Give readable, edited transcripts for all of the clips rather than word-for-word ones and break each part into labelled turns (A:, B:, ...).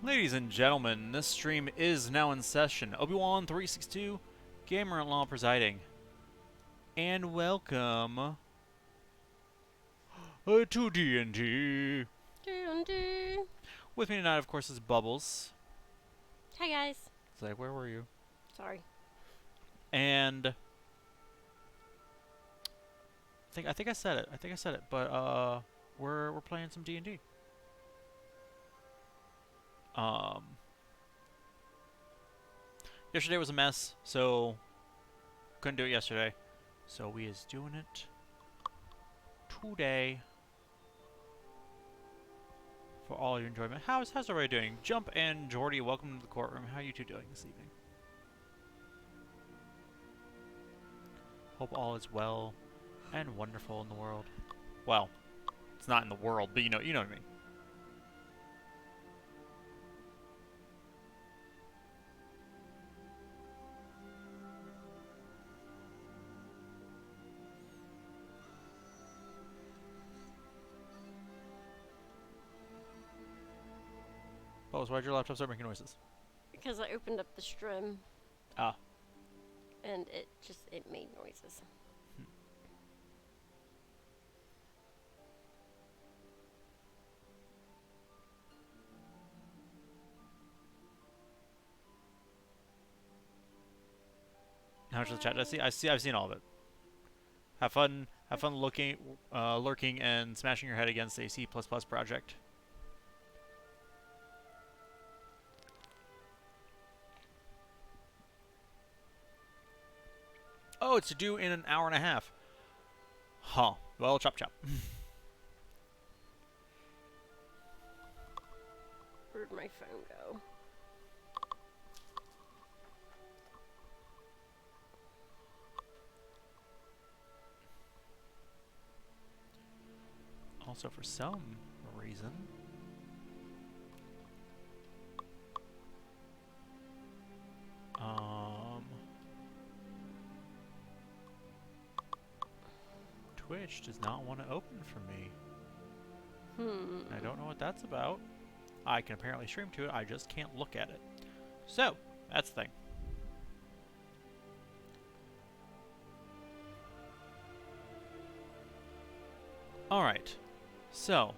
A: Ladies and gentlemen, this stream is now in session. Obi-Wan 362, Gamer-at-Law presiding. And welcome to D&D.
B: D&D.
A: With me tonight, of course, is Bubbles.
B: Hi guys.
A: It's like, where were you?
B: Sorry.
A: And I think I said it. But we're playing some D&D. Yesterday was a mess, so couldn't do it yesterday. So we is doing it today for all your enjoyment. How's everybody doing? Jump and Jordy, welcome to the courtroom. How are you two doing this evening? Hope all is well and wonderful in the world. Well, it's not in the world, but you know what I mean. Bubbles, why'd your laptop start making noises?
B: Because I opened up the stream.
A: Ah.
B: And it made noises.
A: How much of the chat did I see? I've seen all of it. Have fun lurking and smashing your head against a C++ project. Oh, it's due in an hour and a half. Huh. Well, chop chop.
B: Where'd my phone go?
A: Also, for some reason, Twitch does not want to open for me. I don't know what that's about. I can apparently stream to it, I just can't look at it. So, that's the thing. Alright. So.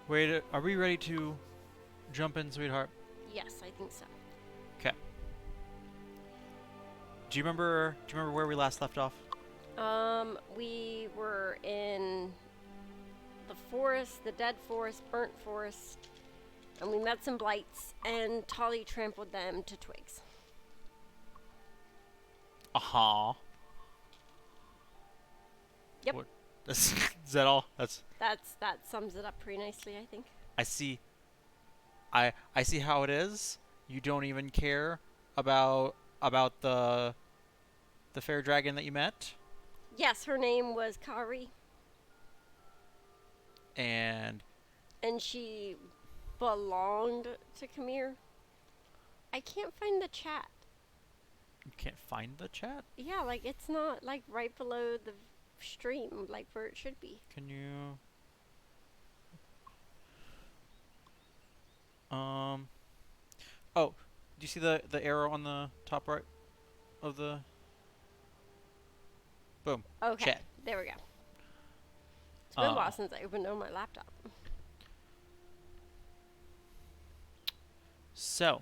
A: Wait, are we ready to jump in, sweetheart?
B: Yes, I think so.
A: Okay. Do you remember where we last left off?
B: We were in the forest, the dead forest, burnt forest, and we met some blights, and Tolly trampled them to twigs.
A: Uh-huh.
B: Yep.
A: What? Is that all? That
B: sums it up pretty nicely, I think.
A: I see. I see how it is. You don't even care about the fair dragon that you met.
B: Yes, her name was Kari.
A: And
B: she belonged to Kamir. I can't find the chat.
A: you can't find the chat?
B: Yeah, like it's not like right below the stream, like where it should be.
A: Can you Oh, do you see the arrow on the top right of the boom.
B: Okay.
A: Chat.
B: There we go. It's been a while since I opened on my laptop.
A: So,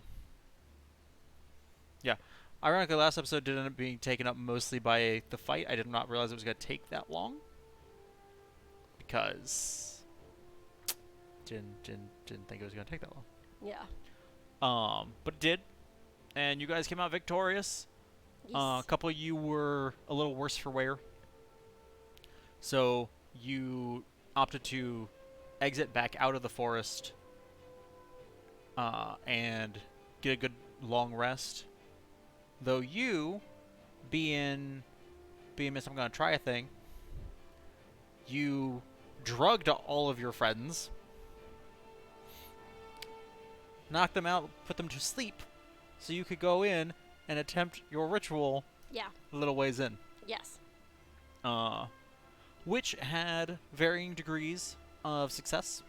A: yeah. Ironically, last episode did end up being taken up mostly by the fight. I did not realize it was going to take that long. Because didn't think it was going to take that long.
B: Yeah.
A: But it did. And you guys came out victorious.
B: Yes.
A: A couple of you were a little worse for wear. So you opted to exit back out of the forest and get a good long rest. Though you, being Miss I'm Gonna Try a Thing, you drugged all of your friends, knocked them out, put them to sleep, so you could go in and attempt your ritual.
B: Yeah.
A: A little ways in.
B: Yes.
A: Which had varying degrees of success.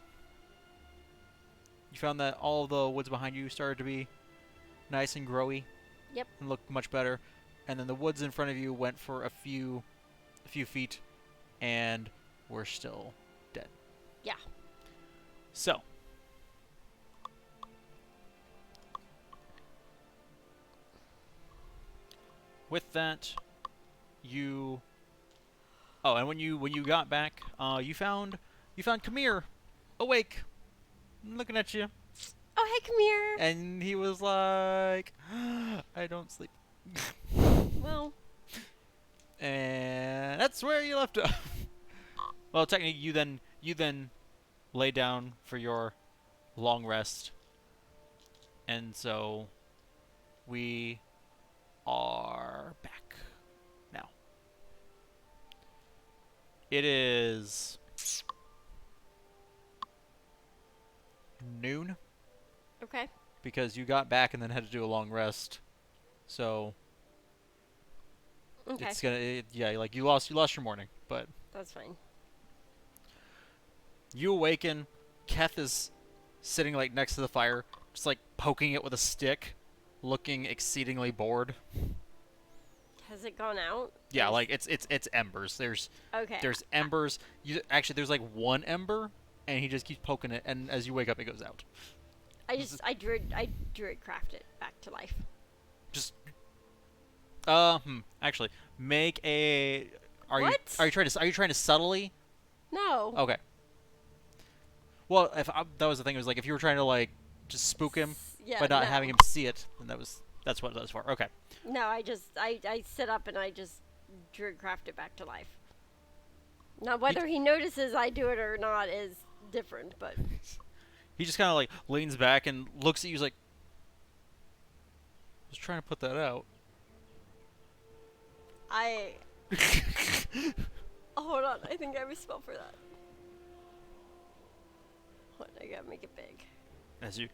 A: You found that all the woods behind you started to be nice and growy.
B: Yep.
A: And looked much better. And then the woods in front of you went for a few feet and were still dead.
B: Yeah.
A: So, with that, you. Oh, and when you got back, you found Kamir awake, looking at you,
B: Oh, hey, Kamir.
A: and he was like, "I don't sleep."
B: Well,
A: And that's where you left off. Well, technically, you then lay down for your long rest, and so we are back now. It is noon
B: okay.
A: because you got back and then had to do a long rest. So
B: Okay.
A: it's gonna yeah, like you lost your morning, but
B: That's fine.
A: you awaken. Keth is sitting like next to the fire, just like poking it with a stick, looking exceedingly bored.
B: Has it gone out?
A: Yeah, like it's embers. There's
B: Okay.
A: embers. There's like one ember, and he just keeps poking it, and as you wake up, it goes out.
B: I druid craft it back to life.
A: Just actually, make a.
B: What?
A: Are you trying to subtly?
B: No.
A: Okay. Well, that was the thing. It was like if you were trying to like just spook him,
B: Yeah.
A: but not
B: no.
A: having him see it, then that's what that was for. Okay.
B: No, I sit up and I just druid craft it back to life. Now, whether he notices I do it or not is different, but
A: He just kind of like leans back and looks at you. He's like, "I was trying to put that out."
B: hold on. I think I have a spell for that. Hold on, I gotta make it big.
A: As you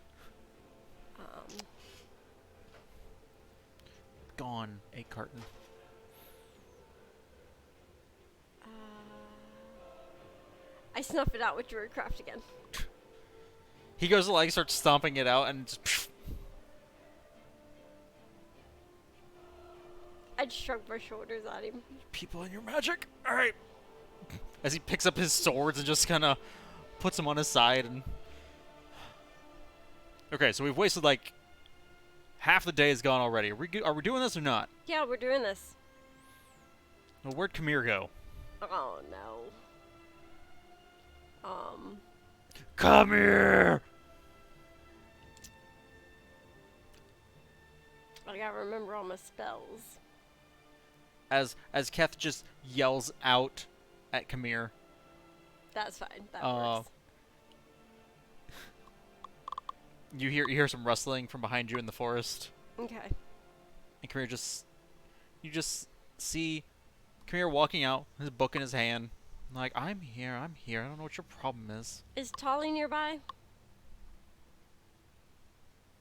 B: Um,
A: gone a carton.
B: I snuff it out with druid craft again.
A: He goes to like starts stomping it out and just
B: I'd shrug my shoulders at him.
A: people in your magic. All right. As he picks up his swords and just kind of puts them on his side and. Okay, so we've wasted like half the day is gone already. Are we doing this or not?
B: Yeah, we're doing this.
A: Well, where'd Kamir go?
B: Oh no.
A: Come here!
B: I gotta remember all my spells.
A: As Keth just yells out at Kamir.
B: That's fine. That works.
A: You hear some rustling from behind you in the forest.
B: Okay.
A: And Kamir you just see Kamir walking out, his book in his hand. Like, I'm here. I don't know what your problem is.
B: Is Tolly nearby?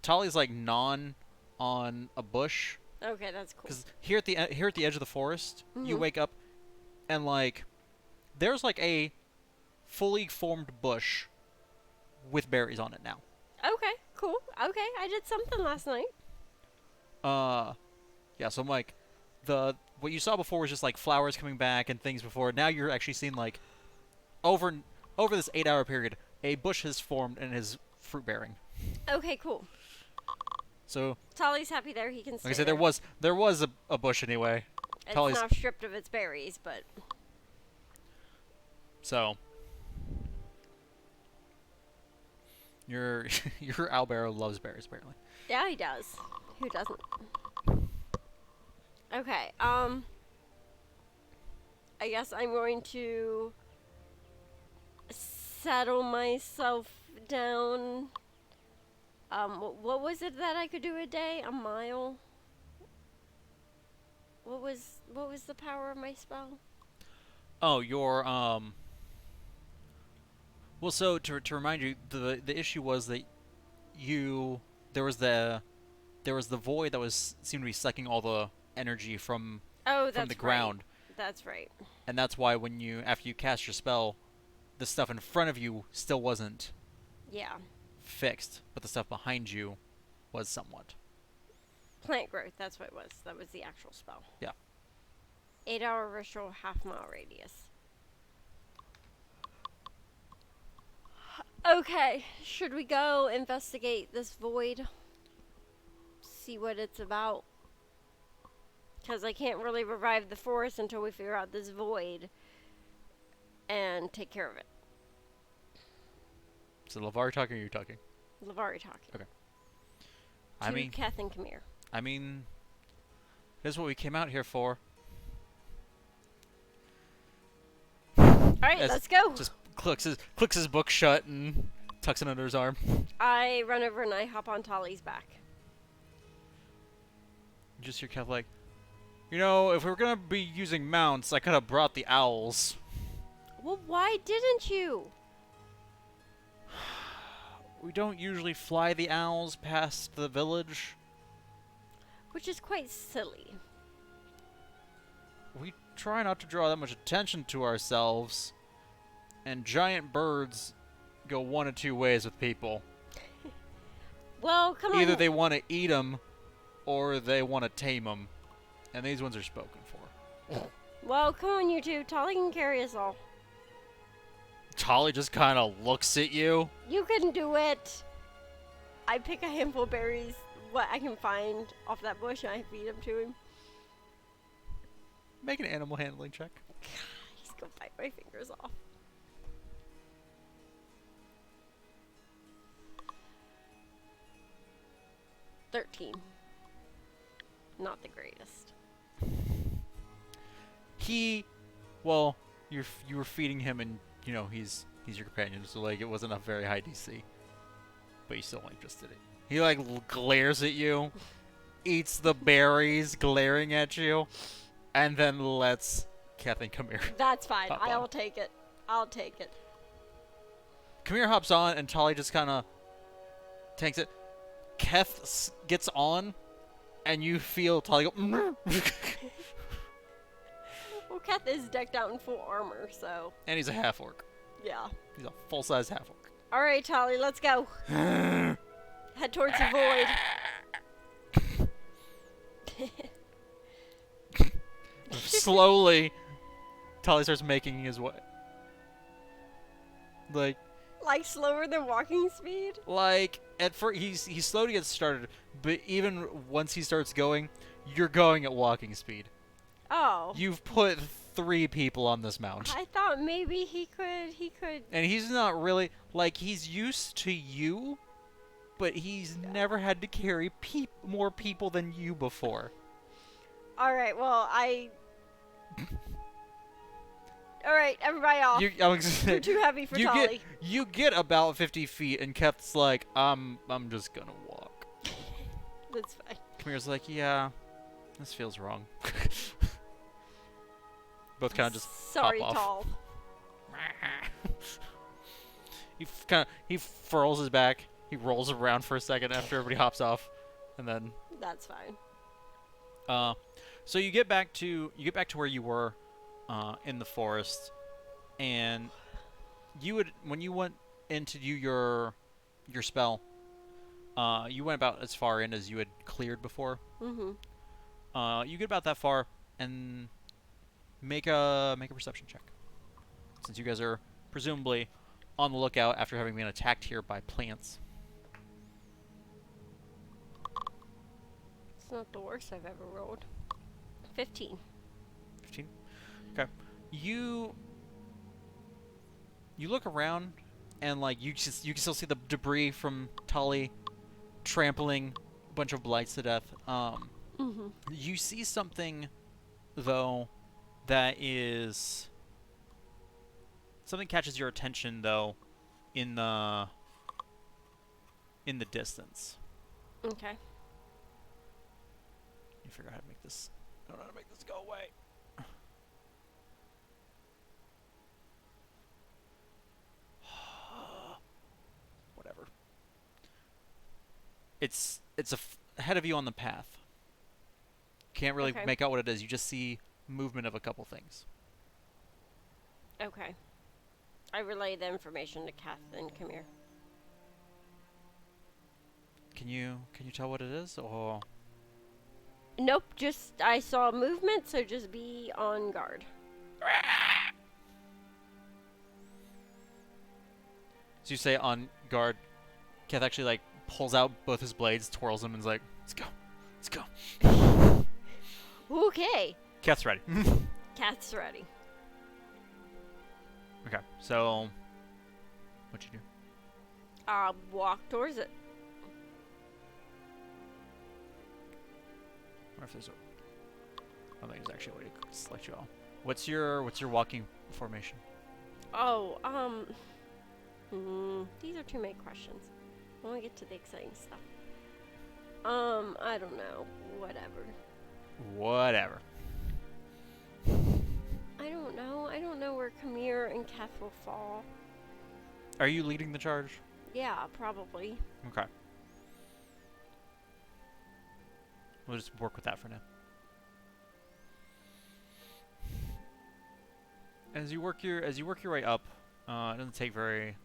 A: Tali's like gnawing on a bush.
B: Okay, that's cool.
A: Because here at the edge of the forest, you
B: Mhm.
A: wake up, and like, there's like a fully formed bush with berries on it now.
B: Okay, cool. Okay, I did something last night.
A: Yeah. So I'm like, what you saw before was just like flowers coming back and things before. Now you're actually seeing like, over this 8-hour period, a bush has formed and is fruit bearing.
B: Okay, cool.
A: So
B: Tolly's happy there. He can stay
A: like I said,
B: there.
A: there was a bush anyway.
B: It's
A: Tolly's
B: now stripped of its berries, but
A: so. Your owlbear loves berries apparently.
B: yeah, he does. Who doesn't? Okay. I guess I'm going to settle myself down. What was it that I could do a day? A mile? What was the power of my spell?
A: Oh, your Well, so to remind you, the issue was that there was the void that seemed to be sucking all the energy from the ground.
B: Right. That's right.
A: And that's why after you cast your spell, the stuff in front of you still wasn't
B: Yeah.
A: fixed, but the stuff behind you was somewhat.
B: Plant growth, that's what it was. That was the actual spell.
A: Yeah.
B: 8-hour ritual, half-mile radius. Okay, should we go investigate this void? See what it's about? Because I can't really revive the forest until we figure out this void and take care of it.
A: So Lavari talking or you talking?
B: Lavari talking.
A: Okay.
B: To Keth and Kamir.
A: I mean, here's what we came out here for.
B: Alright, let's go.
A: Just clicks his book shut and tucks it under his arm.
B: I run over and I hop on Tali's back.
A: You just hear Kev like, you know, if we were gonna be using mounts, I could have brought the owls.
B: Well, why didn't you?
A: We don't usually fly the owls past the village.
B: Which is quite silly.
A: We try not to draw that much attention to ourselves. And giant birds go one of two ways with people.
B: Well, come on.
A: Either they want to eat them, or they want to tame them. And these ones are spoken for.
B: Well, come on, you two. Tali can carry us all.
A: Tali just kind of looks at you.
B: You can do it. I pick a handful of berries, what I can find off that bush, and I feed them to him.
A: Make an animal handling check.
B: He's gonna bite my fingers off. $13. Not the greatest.
A: Well, you were feeding him, and you know he's your companion, so like it wasn't a very high DC. But you still like just did it. He like glares at you, eats the berries, glaring at you, and then lets Keth and Kamir.
B: That's fine.
A: hop
B: I'll
A: on.
B: take it. I'll take it.
A: Kamir hops on, and Tali just kind of tanks it. Keth gets on, and you feel Tali go.
B: Well, Keth is decked out in full armor, so
A: And he's a half orc.
B: yeah.
A: He's a full size half orc.
B: All right, Tali, let's go. Head towards the void.
A: Slowly, Tali starts making his way.
B: Like slower than walking speed?
A: Like at first, he's slow to get started, but even once he starts going, you're going at walking speed.
B: Oh.
A: You've put 3 people on this mount,
B: I thought maybe he could.
A: and he's not really like he's used to you, but he's never had to carry more people than you before.
B: All right, well, all right, everybody off. You're too heavy for Tali.
A: You get about 50 feet, and Keth's like, I'm just gonna walk.
B: That's fine.
A: Kamir's like, yeah, this feels wrong. Both kind of just
B: Sorry,
A: hop
B: Tall.
A: off. He furls his back. He rolls around for a second after everybody hops off, and then
B: That's fine.
A: so you get back to where you were in the forest, and when you went in to do your spell, you went about as far in as you had cleared before.
B: Mm-hmm.
A: You get about that far and make a perception check, since you guys are presumably on the lookout after having been attacked here by plants.
B: It's not the worst I've ever rolled. 15.
A: 15. Okay. You look around, and like you can still see the debris from Tali trampling a bunch of blights to death.
B: Mm-hmm.
A: You see something though that is something catches your attention though in the distance.
B: Okay.
A: You figure out how to make this. I don't know how to make this go away. Whatever. It's ahead of you on the path. Can't really
B: Okay.
A: make out what it is. You just see movement of a couple things.
B: Okay. I relay the information to Kath and Kamir.
A: Can you tell what it is, or
B: Nope, just I saw movement, so just be on guard.
A: so you say on guard? Keth actually like pulls out both his blades, twirls them, and is like, "Let's go, let's go."
B: Okay.
A: Keth's ready.
B: Cat's ready.
A: Okay, so what'd you do?
B: Walk towards it.
A: I wonder if there's a. I don't think there's actually a way to select you all. What's your walking formation?
B: Oh, these are too many questions. I want to get to the exciting stuff. I don't know. Whatever.
A: Whatever.
B: I don't know. I don't know where Kamir and Keth will fall.
A: Are you leading the charge?
B: Yeah, probably.
A: Okay. We'll just work with that for now. As you work your way up, it doesn't take very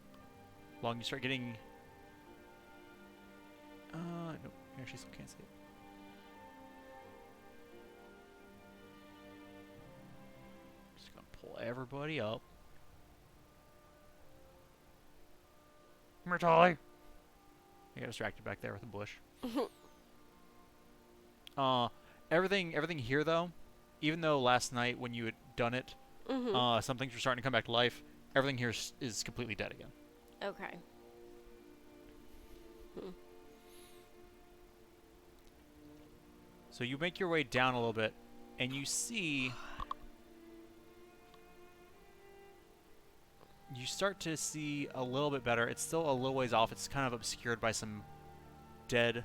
A: long. You start getting. No, you actually still can't see it. Just gonna pull everybody up. Come here, Tolly. I got distracted back there with a bush. Everything here though, even though last night when you had done it, some things were starting to come back to life. Everything here is completely dead again.
B: Okay.
A: So you make your way down a little bit, and you see. You start to see a little bit better. It's still a little ways off. It's kind of obscured by some dead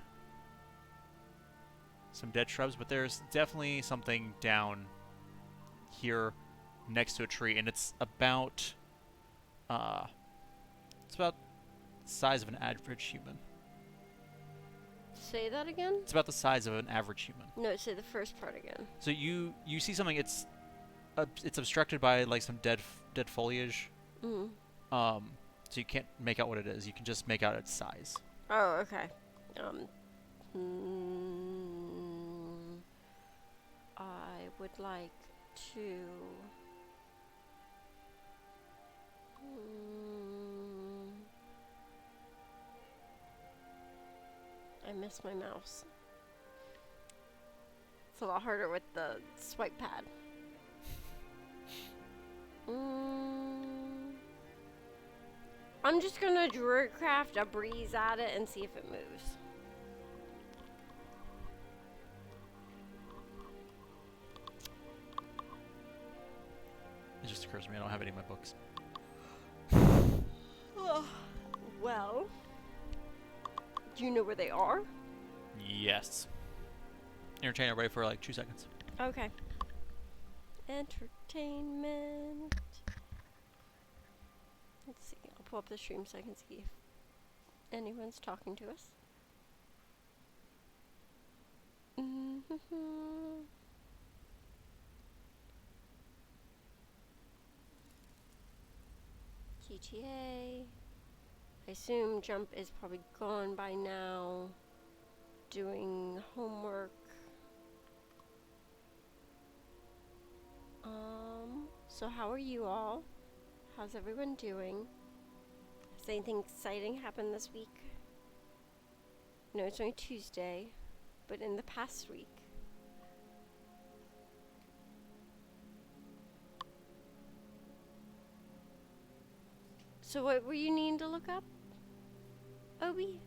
A: shrubs, but there's definitely something down here next to a tree, and it's about the size of an average human.
B: Say that again?
A: It's about the size of an average human.
B: No, say the first part again.
A: So you see something. It's obstructed by like some dead foliage. So you can't make out what it is. You can just make out its size.
B: Oh, okay. I would like to. I miss my mouse. It's a lot harder with the swipe pad. I'm just gonna Druidcraft a breeze at it and see if it moves.
A: It just occurs to me I don't have any of my books.
B: Well, do you know where they are?
A: Yes. Entertain everybody for like 2 seconds.
B: Okay. Entertainment. Let's see. I'll pull up the stream so I can see if anyone's talking to us. GTA. I assume Jump is probably gone by now. Doing homework. So how are you all? How's everyone doing? Has anything exciting happened this week? No, it's only Tuesday, but in the past week. So what were you needing to look up, Obi?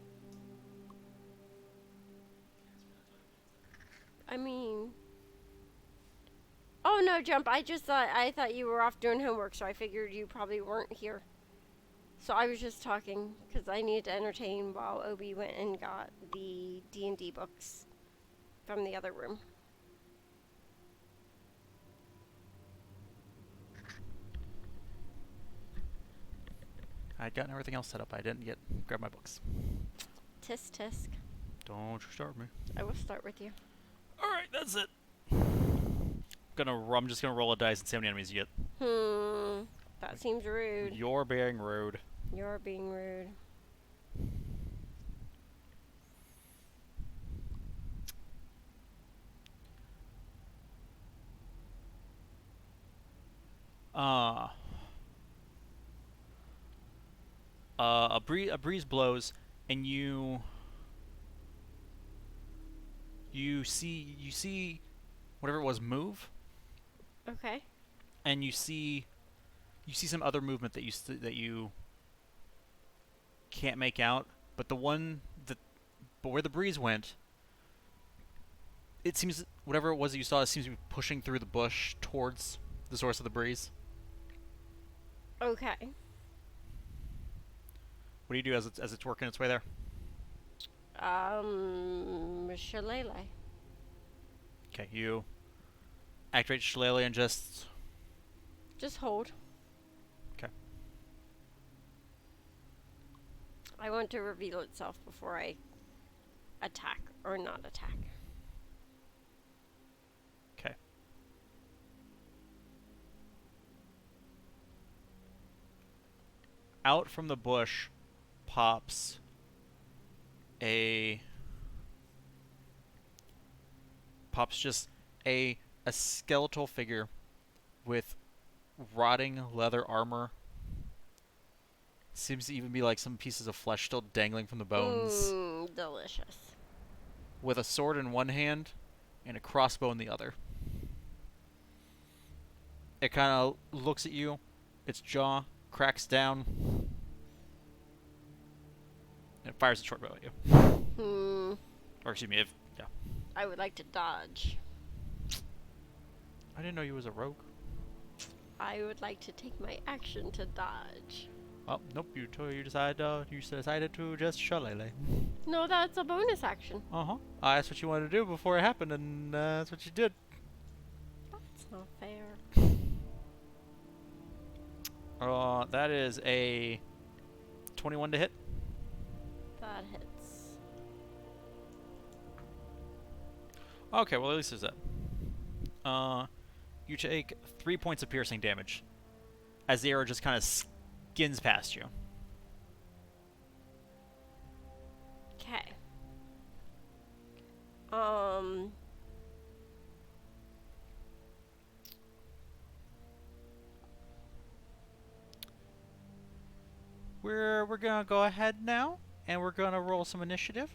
B: I mean... Oh no, Jump, I thought you were off doing homework, so I figured you probably weren't here. So I was just talking, because I needed to entertain while Obi went and got the D&D books from the other room.
A: I'd gotten everything else set up. I didn't grab my books.
B: Tisk tisk.
A: Don't you start with me.
B: I will start with you.
A: Alright, that's it. I'm just gonna roll a dice and see how many enemies you get.
B: That seems rude.
A: You're being rude.
B: You're being rude.
A: Uh, a breeze blows, and you see whatever it was move,
B: Okay.
A: and you see some other movement that you can't make out, but where the breeze went, it seems whatever it was that you saw, it seems to be pushing through the bush towards the source of the breeze.
B: Okay.
A: What do you do as it's working its way there?
B: Shillelagh.
A: Okay, you activate Shillelagh and just
B: Just hold.
A: okay.
B: I want to reveal itself before I attack or not attack.
A: Okay. Out from the bush pops a just a skeletal figure with rotting leather armor. Seems to even be like some pieces of flesh still dangling from the bones.
B: Delicious.
A: With a sword in one hand and a crossbow in the other. It kind of looks at you. Its jaw cracks down. And it fires a short bow at you. Or excuse me, yeah.
B: I would like to dodge.
A: I didn't know you was a rogue.
B: I would like to take my action to dodge.
A: Oh, nope, you decided to just shillelagh.
B: No, that's a bonus action.
A: Uh-huh. That's what you wanted to do before it happened, and that's what you did.
B: That's not fair.
A: That is a 21 to hit.
B: That hits.
A: Okay, well at least there's that. You take 3 points of piercing damage as the arrow just kind of skins past you.
B: Okay.
A: We're gonna go ahead now, and we're gonna roll some initiative.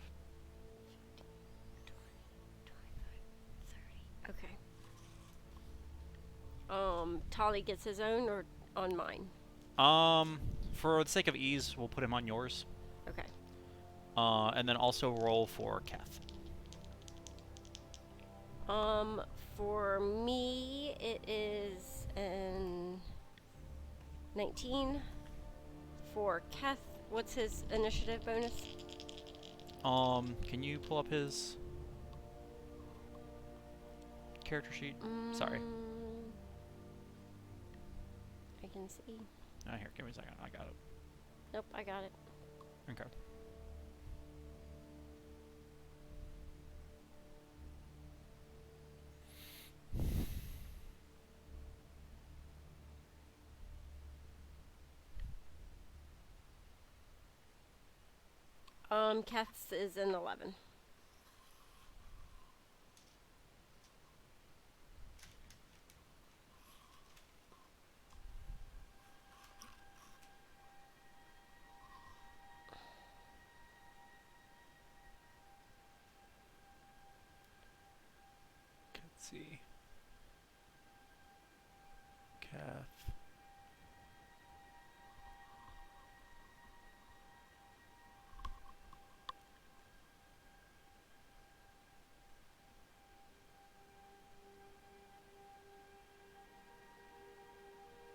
B: 30. Okay. Tolly gets his own or on mine?
A: For the sake of ease, we'll put him on yours.
B: Okay.
A: And then also roll for Kath.
B: For me, it is an 19. For Keth, what's his initiative bonus?
A: Can you pull up his character sheet? Sorry.
B: I can see.
A: Here, give me a second. I got it.
B: Nope, I got it.
A: Okay.
B: Keth's is an 11.
A: Let's see. Kath.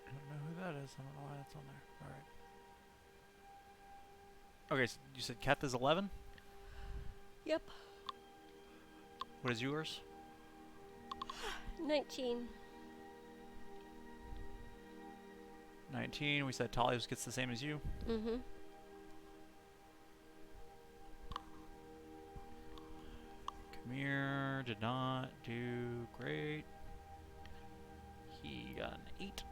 A: I don't know who that is. I don't know why that's on there. Alright. Okay, so you said Kath is 11?
B: Yep.
A: What is yours?
B: 19.
A: 19. We said Talia gets the same as you.
B: Mm-hmm.
A: Kamir did not do great. He got an 8.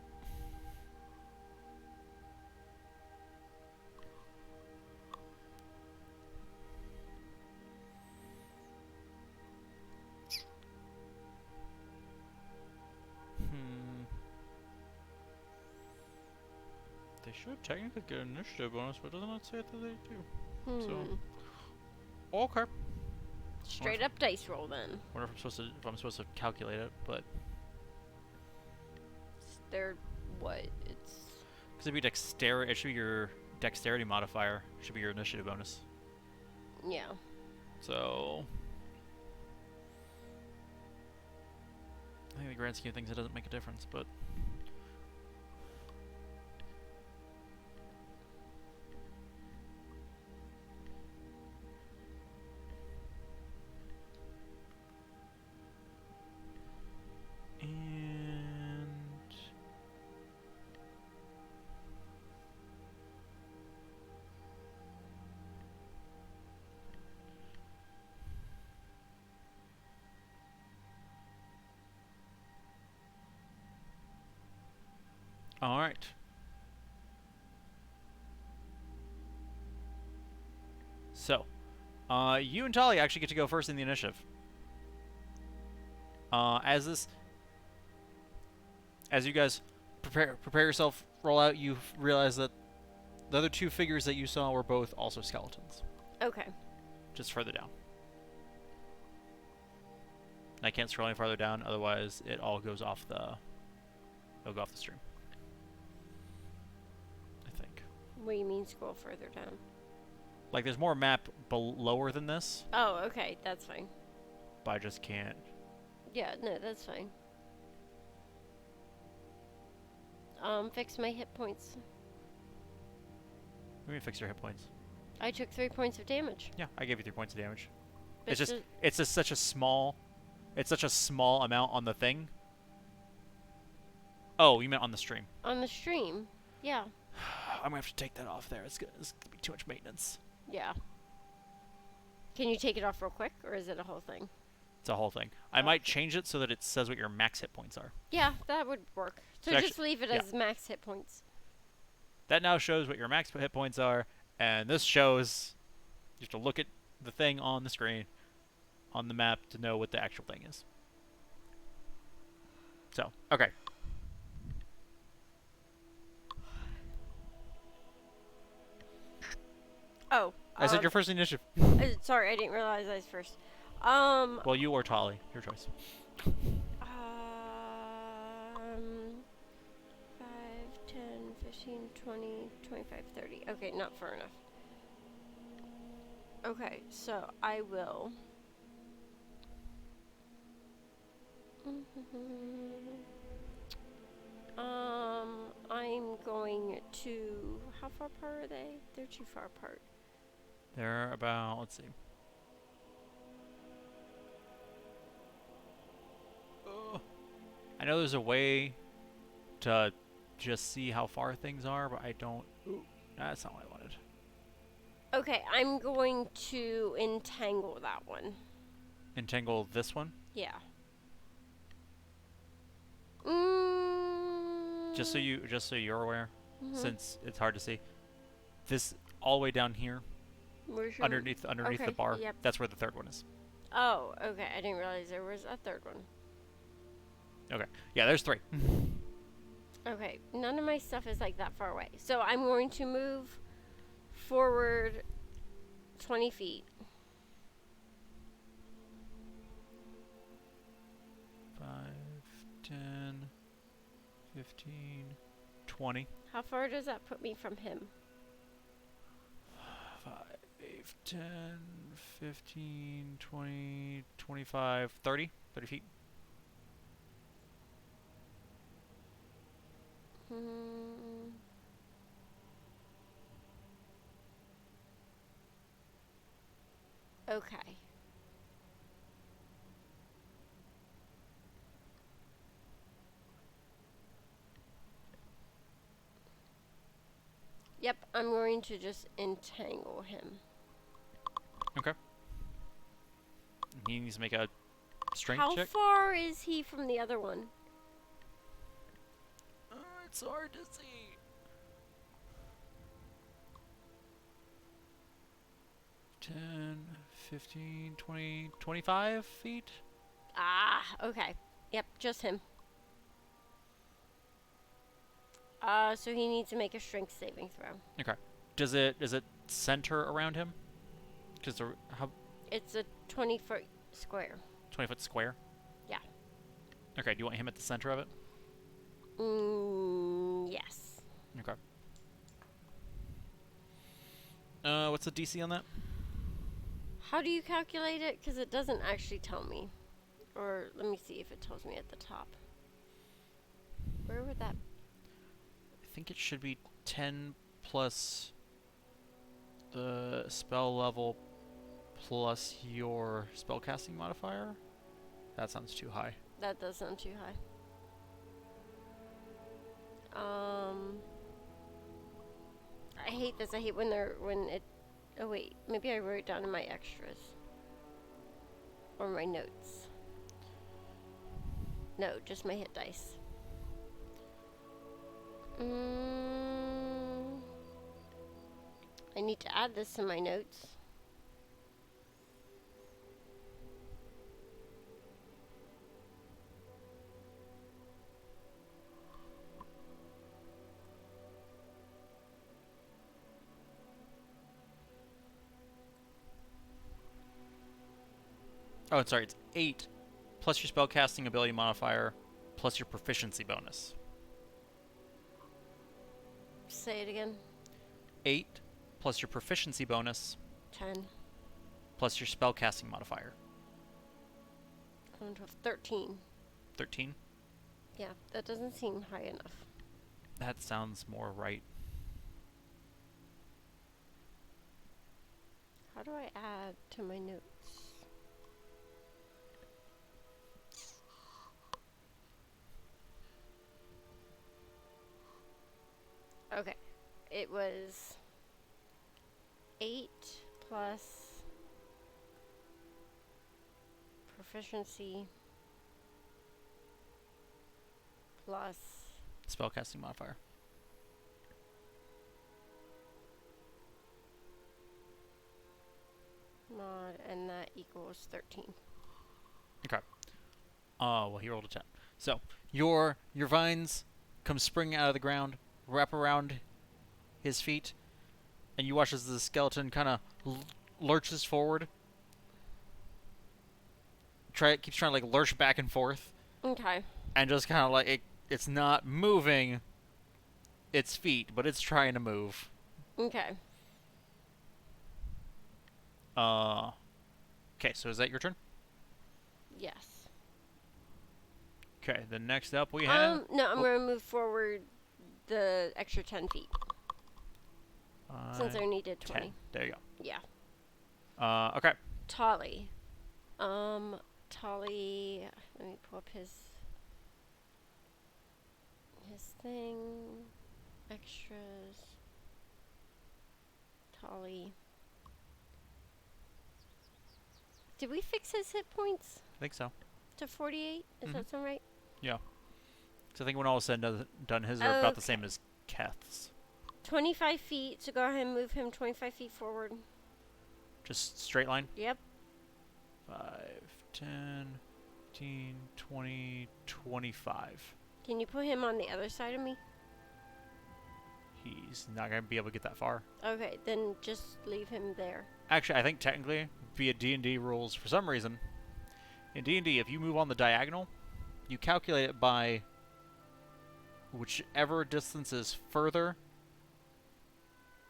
A: They should technically get an initiative bonus, but doesn't it say that they do? So, okay.
B: Straight up dice roll then.
A: Wonder if I'm supposed to calculate it, but
B: They're what? It's
A: because it'd be dexterity. It should be your dexterity modifier. Should be your initiative bonus.
B: yeah.
A: So, I think in the grand scheme of things, it doesn't make a difference, but. All right. So, you and Tali actually get to go first in the initiative. As you guys prepare yourself, roll out, you realize that the other two figures that you saw were both also skeletons,
B: Okay.
A: just further down. And I can't scroll any farther down, otherwise it all goes off the. It'll go off the stream. I think.
B: What do you mean scroll further down?
A: Like, there's more map lower than this,
B: Oh, okay, that's fine.
A: but I just can't.
B: Yeah, no, that's fine. Fix my hit points.
A: Let me fix your hit points.
B: I took 3 points of damage.
A: Yeah, I gave you 3 points of damage.
B: But
A: It's just such a small. It's such a small amount on the thing. Oh, you meant on the stream.
B: on the stream. Yeah.
A: I'm gonna have to take that off there. It's gonna be too much maintenance.
B: Yeah. Can you take it off real quick, or is it a whole thing?
A: It's a whole thing. I might change it so that it says what your max hit points are.
B: Yeah, that would work. So
A: So
B: just leave it
A: yeah.
B: as max hit points.
A: That now shows what your max hit points are, and this shows you have to look at the thing on the screen, on the map, to know what the actual thing is. So, okay.
B: Oh.
A: I said your first initiative.
B: Sorry, I didn't realize I was first.
A: Well, you or Tali. Your choice.
B: 5, 10, 15, 20, 25, 30. Okay, not far enough. Okay, so I will. I'm going to. How far apart are they? They're too far apart.
A: They're about, let's see. I know there's a way to just see how far things are, but I don't. Ooh, that's not what I wanted.
B: Okay, I'm going to entangle that one.
A: Entangle this one,
B: Yeah.
A: just so you're aware, since it's hard to see. This all the way down here, underneath
B: Okay,
A: the bar.
B: yep.
A: That's where the third one is.
B: Oh, okay. I didn't realize there was a third one.
A: Okay. Yeah, there's 3.
B: Okay, none of my stuff is like that far away. So I'm going to move forward 20 feet.
A: 5, 10, 15, 20.
B: How far does that put me from him?
A: 5, 10, 15, 20, 25, 30. 30 feet.
B: Okay. Yep, I'm going to just entangle him.
A: Okay. He needs to make a strength
B: How
A: check.
B: far is he from the other one?
A: It's hard to see. 10, 15, 20, 25 feet?
B: Ah, okay. Yep, just him. So he needs to make a strength saving throw.
A: Okay. Does it center around him? Because how
B: It's a 20-foot square.
A: 20-foot square?
B: Yeah.
A: Okay. Do you want him at the center of it?
B: Yes.
A: Okay. What's the DC on that?
B: How do you calculate it? Because it doesn't actually tell me. Or let me see if it tells me at the top. Where would that?
A: I think it should be 10 plus the spell level plus your spellcasting modifier. That sounds too high.
B: That does sound too high. I hate this. I hate when it. Oh wait, maybe I wrote it down in my extras or my notes. No, just my hit dice. I need to add this to my notes.
A: Oh, sorry. It's 8 plus your spellcasting ability modifier plus your proficiency bonus.
B: Say it again.
A: 8 plus your proficiency bonus
B: 10.
A: plus your spellcasting modifier.
B: 11, 12, 13.
A: 13?
B: Yeah, that doesn't seem high enough.
A: That sounds more right.
B: How do I add to my notes? Okay, it was 8 plus proficiency plus
A: Spellcasting modifier.
B: mod, and that equals 13.
A: Okay. Well, he rolled a 10. So, your vines come springing out of the ground, wrap around his feet, and you watch as the skeleton kind of lurches forward. Keeps trying to like lurch back and forth,
B: Okay.
A: and just kind of like it's not moving its feet, but it's trying to move.
B: Okay.
A: Okay, so is that your turn?
B: Yes.
A: Okay, then next up we have...
B: No, I'm going to move forward the extra 10 feet. Since I needed 20.
A: 10. There you go.
B: Yeah.
A: Okay.
B: Tolly. Tolly, let me pull up his thing. Extras. Tolly. Did we fix his hit points
A: I think so.
B: to 48? Is that sound right?
A: Yeah. So I think when all is said and done, his are about the same as Keth's.
B: 25 feet, so go ahead and move him 25 feet forward.
A: Just straight line?
B: Yep.
A: 5, 10, 15, 20, 25.
B: Can you put him on the other side of me?
A: He's not going to be able to get that far.
B: Okay, then just leave him there.
A: Actually, I think technically, via D&D rules, for some reason, in D&D, if you move on the diagonal, you calculate it by whichever distance is further.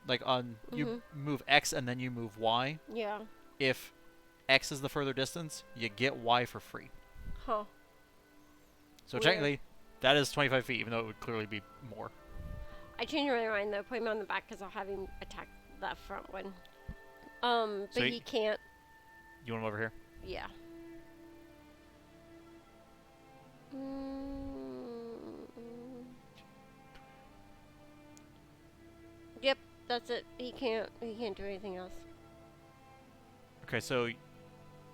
A: Like you move X and then you move Y.
B: Yeah.
A: If X is the further distance, you get Y for free.
B: Huh.
A: So
B: Weird.
A: technically, that is 25 feet, even though it would clearly be more.
B: I changed my mind though. Put him on the back because I'll have him attack that front one. But
A: So
B: he can't.
A: You want him over here?
B: Yeah. Yep, that's it. He can't do anything else.
A: Okay, so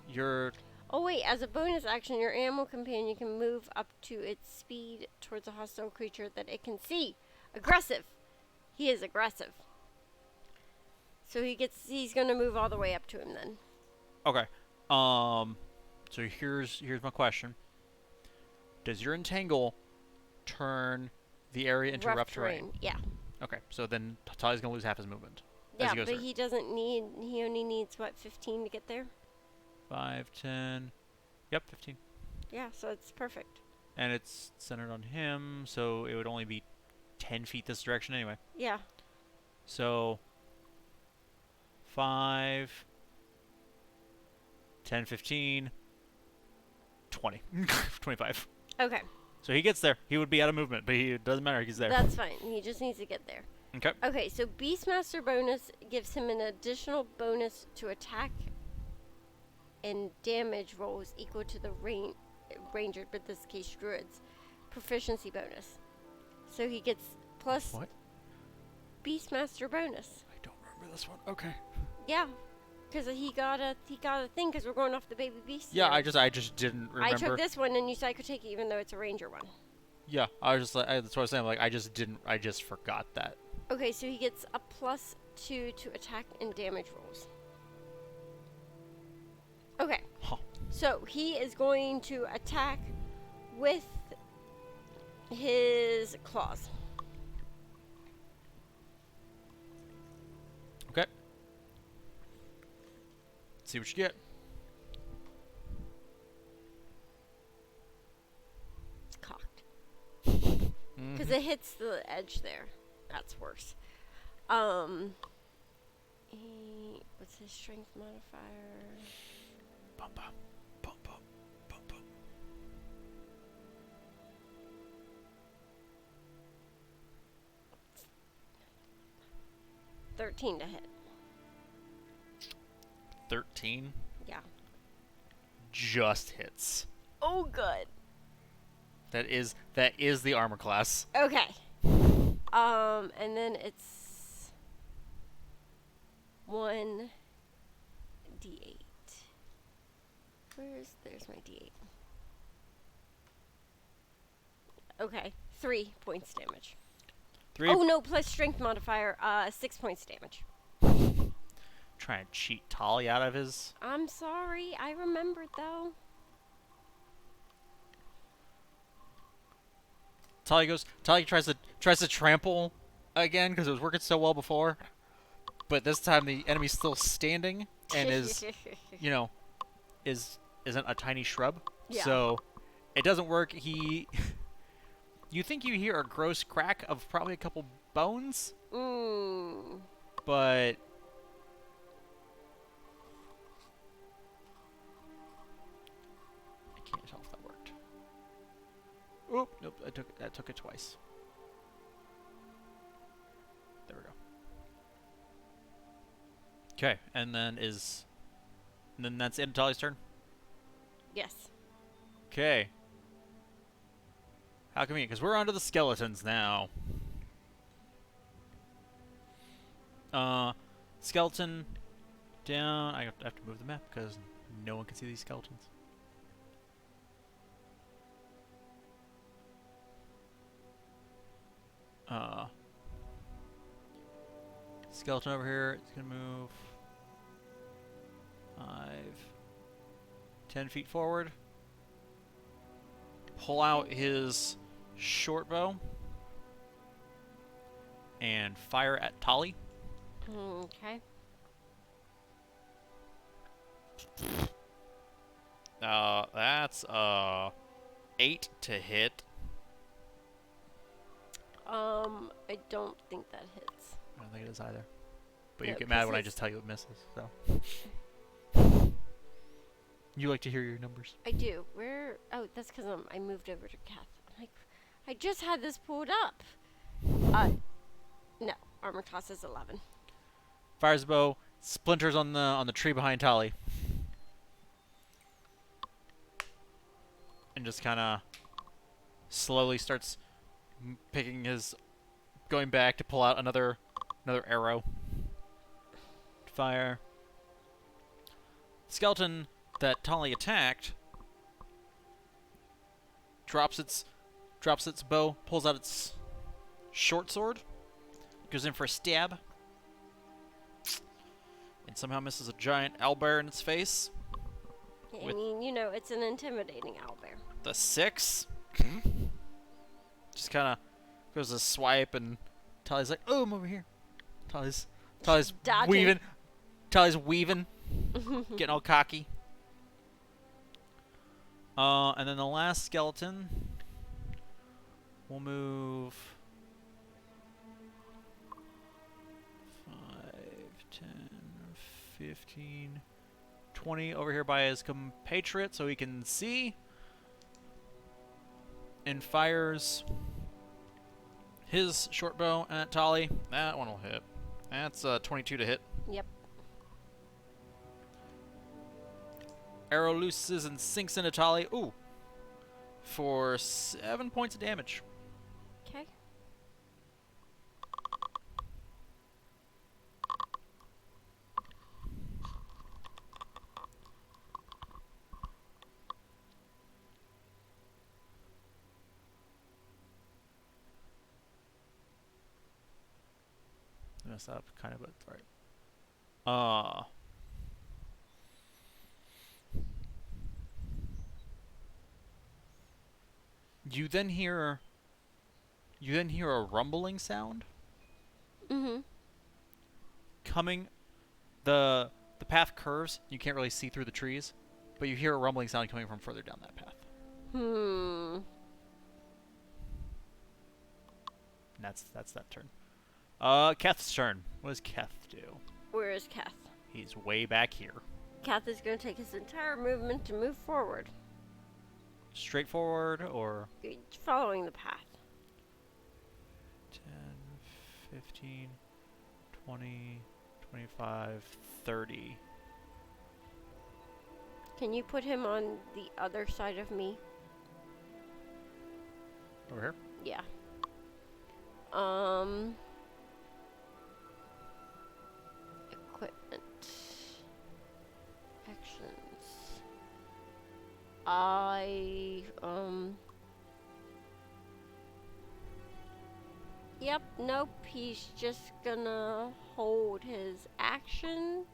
A: you're...
B: Oh wait, as a bonus action, your animal companion can move up to its speed towards a hostile creature that it can see. Aggressive. He is aggressive. So he's gonna move all the way up to him then.
A: Okay. So here's my question. Does your entangle turn the area into rough terrain.
B: Yeah.
A: Okay, so then Tali's gonna lose half his movement.
B: Yeah,
A: as he goes
B: but
A: through.
B: he doesn't need. He only needs what, 15 to get there.
A: 5, 10. Yep, 15.
B: Yeah, so it's perfect.
A: And it's centered on him, so it would only be 10 feet this direction anyway.
B: Yeah.
A: So 5, 10, 15, 20. 25.
B: Okay.
A: So he gets there. He would be out of movement, but it doesn't matter. He's there.
B: That's fine. He just needs to get there.
A: Okay.
B: Okay, so Beastmaster Bonus gives him an additional bonus to attack and damage rolls equal to the ranger, but in this case druids, proficiency bonus. So he gets plus
A: What?
B: Beastmaster Bonus.
A: I don't remember this one. Okay.
B: Yeah, because he got a thing because we're going off the baby beast.
A: Yeah,
B: now.
A: I just didn't remember.
B: I took this one and you said I could take it even though it's a ranger one.
A: Yeah, I was just like, that's what I was saying. Like, I just forgot that.
B: Okay, so he gets a +2 to attack and damage rolls. Okay.
A: Huh.
B: So he is going to attack with his claws.
A: Okay. See what you get.
B: Cocked.
A: Mm-hmm.
B: Because it hits the edge there. That's worse. What's his strength modifier?
A: Bum, bum, bum, bum, bum, bum.
B: 13 to hit.
A: 13
B: Yeah.
A: just hits.
B: Oh, good.
A: That is the armor class.
B: Okay. And then it's 1d8. There's my d8. Okay, 3 points damage.
A: 3.
B: Oh no, plus strength modifier, 6 points damage.
A: Trying to cheat Tali out of his.
B: I'm sorry, I remembered though.
A: Tali tries to trample again because it was working so well before, but this time the enemy's still standing and is isn't a tiny shrub.
B: Yeah.
A: So it doesn't work. You think you hear a gross crack of probably a couple bones, but I can't tell if that worked. Oop, nope, that took it twice. There we go. Okay, and then that's it. Tali's turn.
B: Yes.
A: Okay. How come because we're onto the skeletons now. Skeleton down. I have to move the map because no one can see these skeletons. Skeleton over here. It's gonna move 5, 10 feet forward. Pull out his short bow and fire at Tali.
B: Okay.
A: That's 8 to hit.
B: I don't think that hits.
A: I don't think it is either. But
B: Yeah,
A: you get mad
B: 'cause
A: when I
B: it's-
A: just tell you it misses. So you like to hear your numbers.
B: I do. Where? Oh, that's because I moved over to Kath. I'm like, I just had this pulled up. No. Armor class is 11.
A: Fires the bow, splinters on the tree behind Tali, and just kind of slowly starts going back to pull out another arrow. Fire. Skeleton that Tali attacked drops its bow, pulls out its short sword, goes in for a stab, and somehow misses a giant owlbear in its face.
B: I mean, it's an intimidating owlbear.
A: The 6 just kind of Goes to swipe, and Tali's like, "Oh, I'm over here." Tali's
B: Dodging.
A: weaving. Tali's weaving, getting all cocky. And then the last skeleton, we'll move 5, 10, 15, 20 over here by his compatriot so he can see. And fires his short bow at Tali. That one will hit. That's 22 to hit.
B: Yep.
A: Arrow looses and sinks into Tali. Ooh. For 7 points of damage.
B: Okay.
A: Mess up kind of, but it's alright. You then hear a rumbling sound
B: Mm-hmm.
A: coming. The path curves. You can't really see through the trees, but you hear a rumbling sound coming from further down that path.
B: Hmm.
A: And that's that turn. Keth's turn. What does Keth do?
B: Where is Keth?
A: He's way back here.
B: Keth is going to take his entire movement to move forward,
A: Straight forward or
B: following the path.
A: 10, 15, 20, 25, 30.
B: Can you put him on the other side of me?
A: Over here?
B: Yeah. Equipment. Actions. Yep, nope, he's just gonna hold his action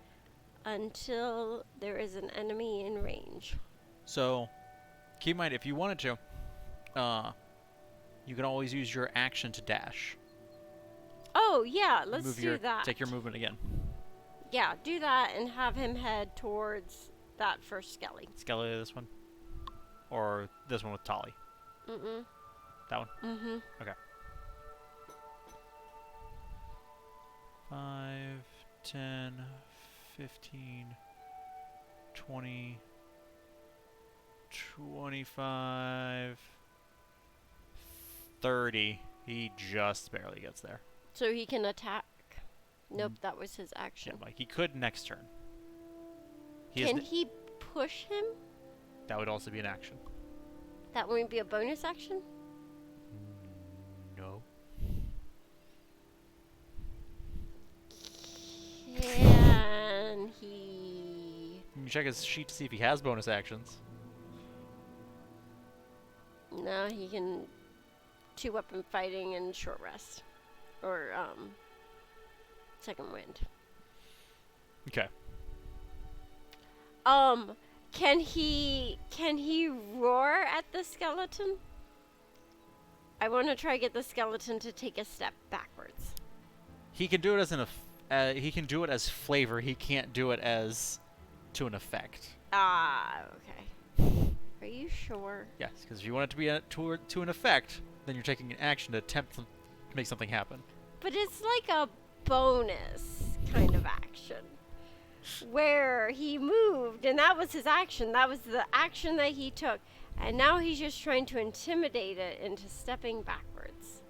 B: until there is an enemy in range.
A: So, keep in mind, if you wanted to, you can always use your action to dash.
B: Oh, yeah, let's
A: Move
B: do that.
A: Take your movement again.
B: Yeah, do that and have him head towards that first skelly.
A: Skelly, this one? Or this one with Tali?
B: Mm-mm.
A: That one?
B: Mm-hmm.
A: Okay. 5, 10, 15, 20, 25, 30. He just barely gets there.
B: So he can attack. Nope, that was his action.
A: Yeah, like he could next turn.
B: Can he push him?
A: That would also be an action.
B: That wouldn't be a bonus action?
A: No.
B: Can he...
A: You can check his sheet to see if he has bonus actions.
B: No, he can... two-weapon fighting and short rest. Or, second wind.
A: Okay.
B: Can he roar at the skeleton? I want to try to get the skeleton to take a step backwards.
A: He can do it as he can do it as flavor. He can't do it as to an effect.
B: Ah, okay. Are you sure?
A: Yes, because if you want it to be to an effect, then you're taking an action to attempt to make something happen.
B: But it's like a bonus kind of action. Where he moved, and that was his action. That was the action that he took. And now he's just trying to intimidate it into stepping backwards.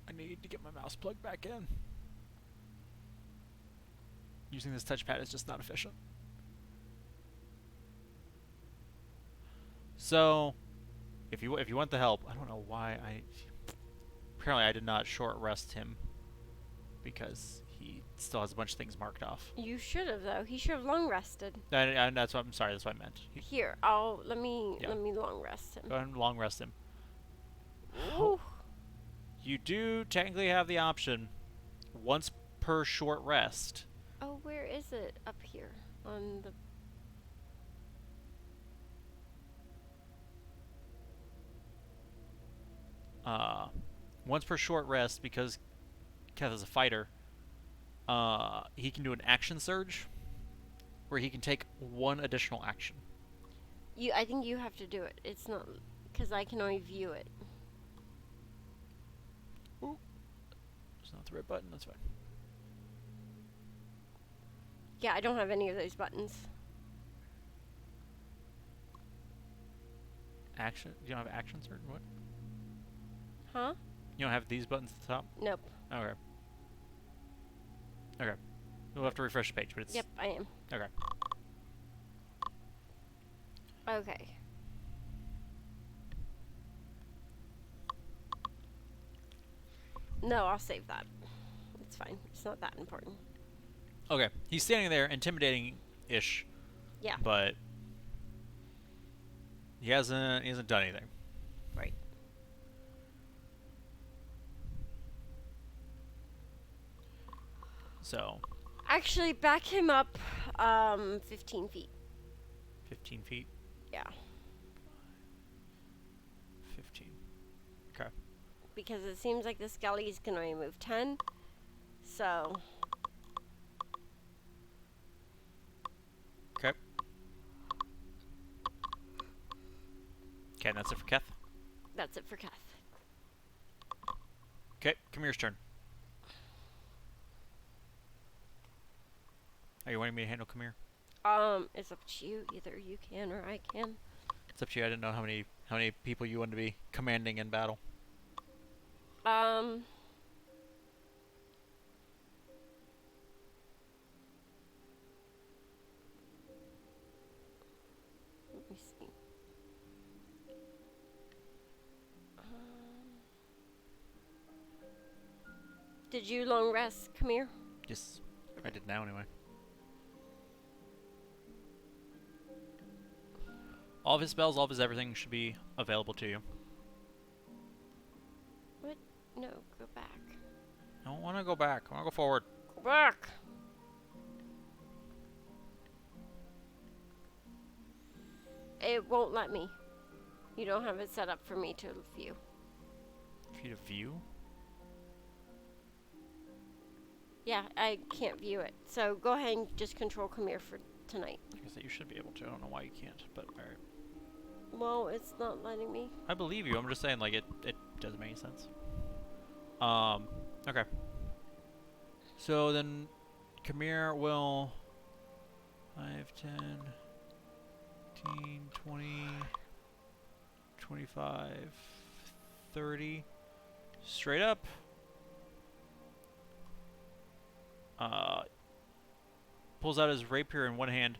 A: I need to get my mouse plugged back in. Using this touchpad is just not efficient. So, if you want the help, I don't know why apparently I did not short rest him because he still has a bunch of things marked off.
B: You should have though. He should have long rested.
A: And that's what I'm sorry. That's what I meant.
B: Here, let me long rest him.
A: Go ahead and long rest him.
B: Ooh.
A: You do technically have the option once per short rest.
B: Oh, where is it? Up here on the.
A: Once per short rest, because Keth is a fighter, he can do an action surge, where he can take one additional action.
B: I think you have to do it. It's not because I can only view it.
A: Ooh. It's not the right button. That's fine.
B: Yeah, I don't have any of those buttons.
A: Action? You don't have action surge? What?
B: Huh?
A: You don't have these buttons at the top?
B: Nope.
A: Okay. Okay. You'll have to refresh the page, but it's...
B: Yep, I am.
A: Okay.
B: Okay. No, I'll save that. It's fine. It's not that important.
A: Okay. He's standing there, intimidating-ish.
B: Yeah.
A: But... He hasn't done anything.
B: Right.
A: So...
B: Actually, back him up 15 feet.
A: 15 feet?
B: Yeah.
A: 15. Okay.
B: Because it seems like the skellies can only move 10. So...
A: Okay. Okay, and that's it for Keth.
B: That's it for Keth.
A: Okay, Kamir's turn. Are you wanting me to handle Kamir?
B: It's up to you. Either you can or I can.
A: It's up to you. I didn't know how many people you wanted to be commanding in battle.
B: Let me see. Did you long rest, Kamir?
A: Yes, I did now anyway. All of his spells, all of his everything should be available to you.
B: What? No, go back.
A: I don't want to go back. I want to go forward.
B: Go back! It won't let me. You don't have it set up for me to view.
A: For you to view?
B: Yeah, I can't view it. So go ahead and just control Kamir for tonight.
A: I guess that you should be able to. I don't know why you can't, but alright.
B: Well, it's not letting me.
A: I believe you. I'm just saying, like, it doesn't make any sense. Okay. So then, Kamir will... 5, 10, 15, 20, 25, 30. Straight up. Pulls out his rapier in one hand,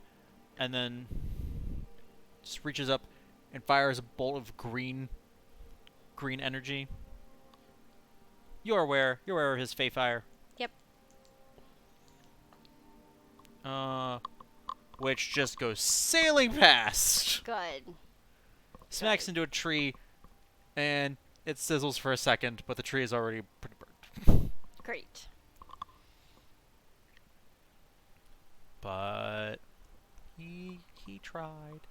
A: and then just reaches up and fires a bolt of green energy. You're aware of his Fey Fire.
B: Yep.
A: Which just goes sailing past.
B: Good.
A: Smacks into a tree, and it sizzles for a second, but the tree is already pretty burnt.
B: Great.
A: But he tried.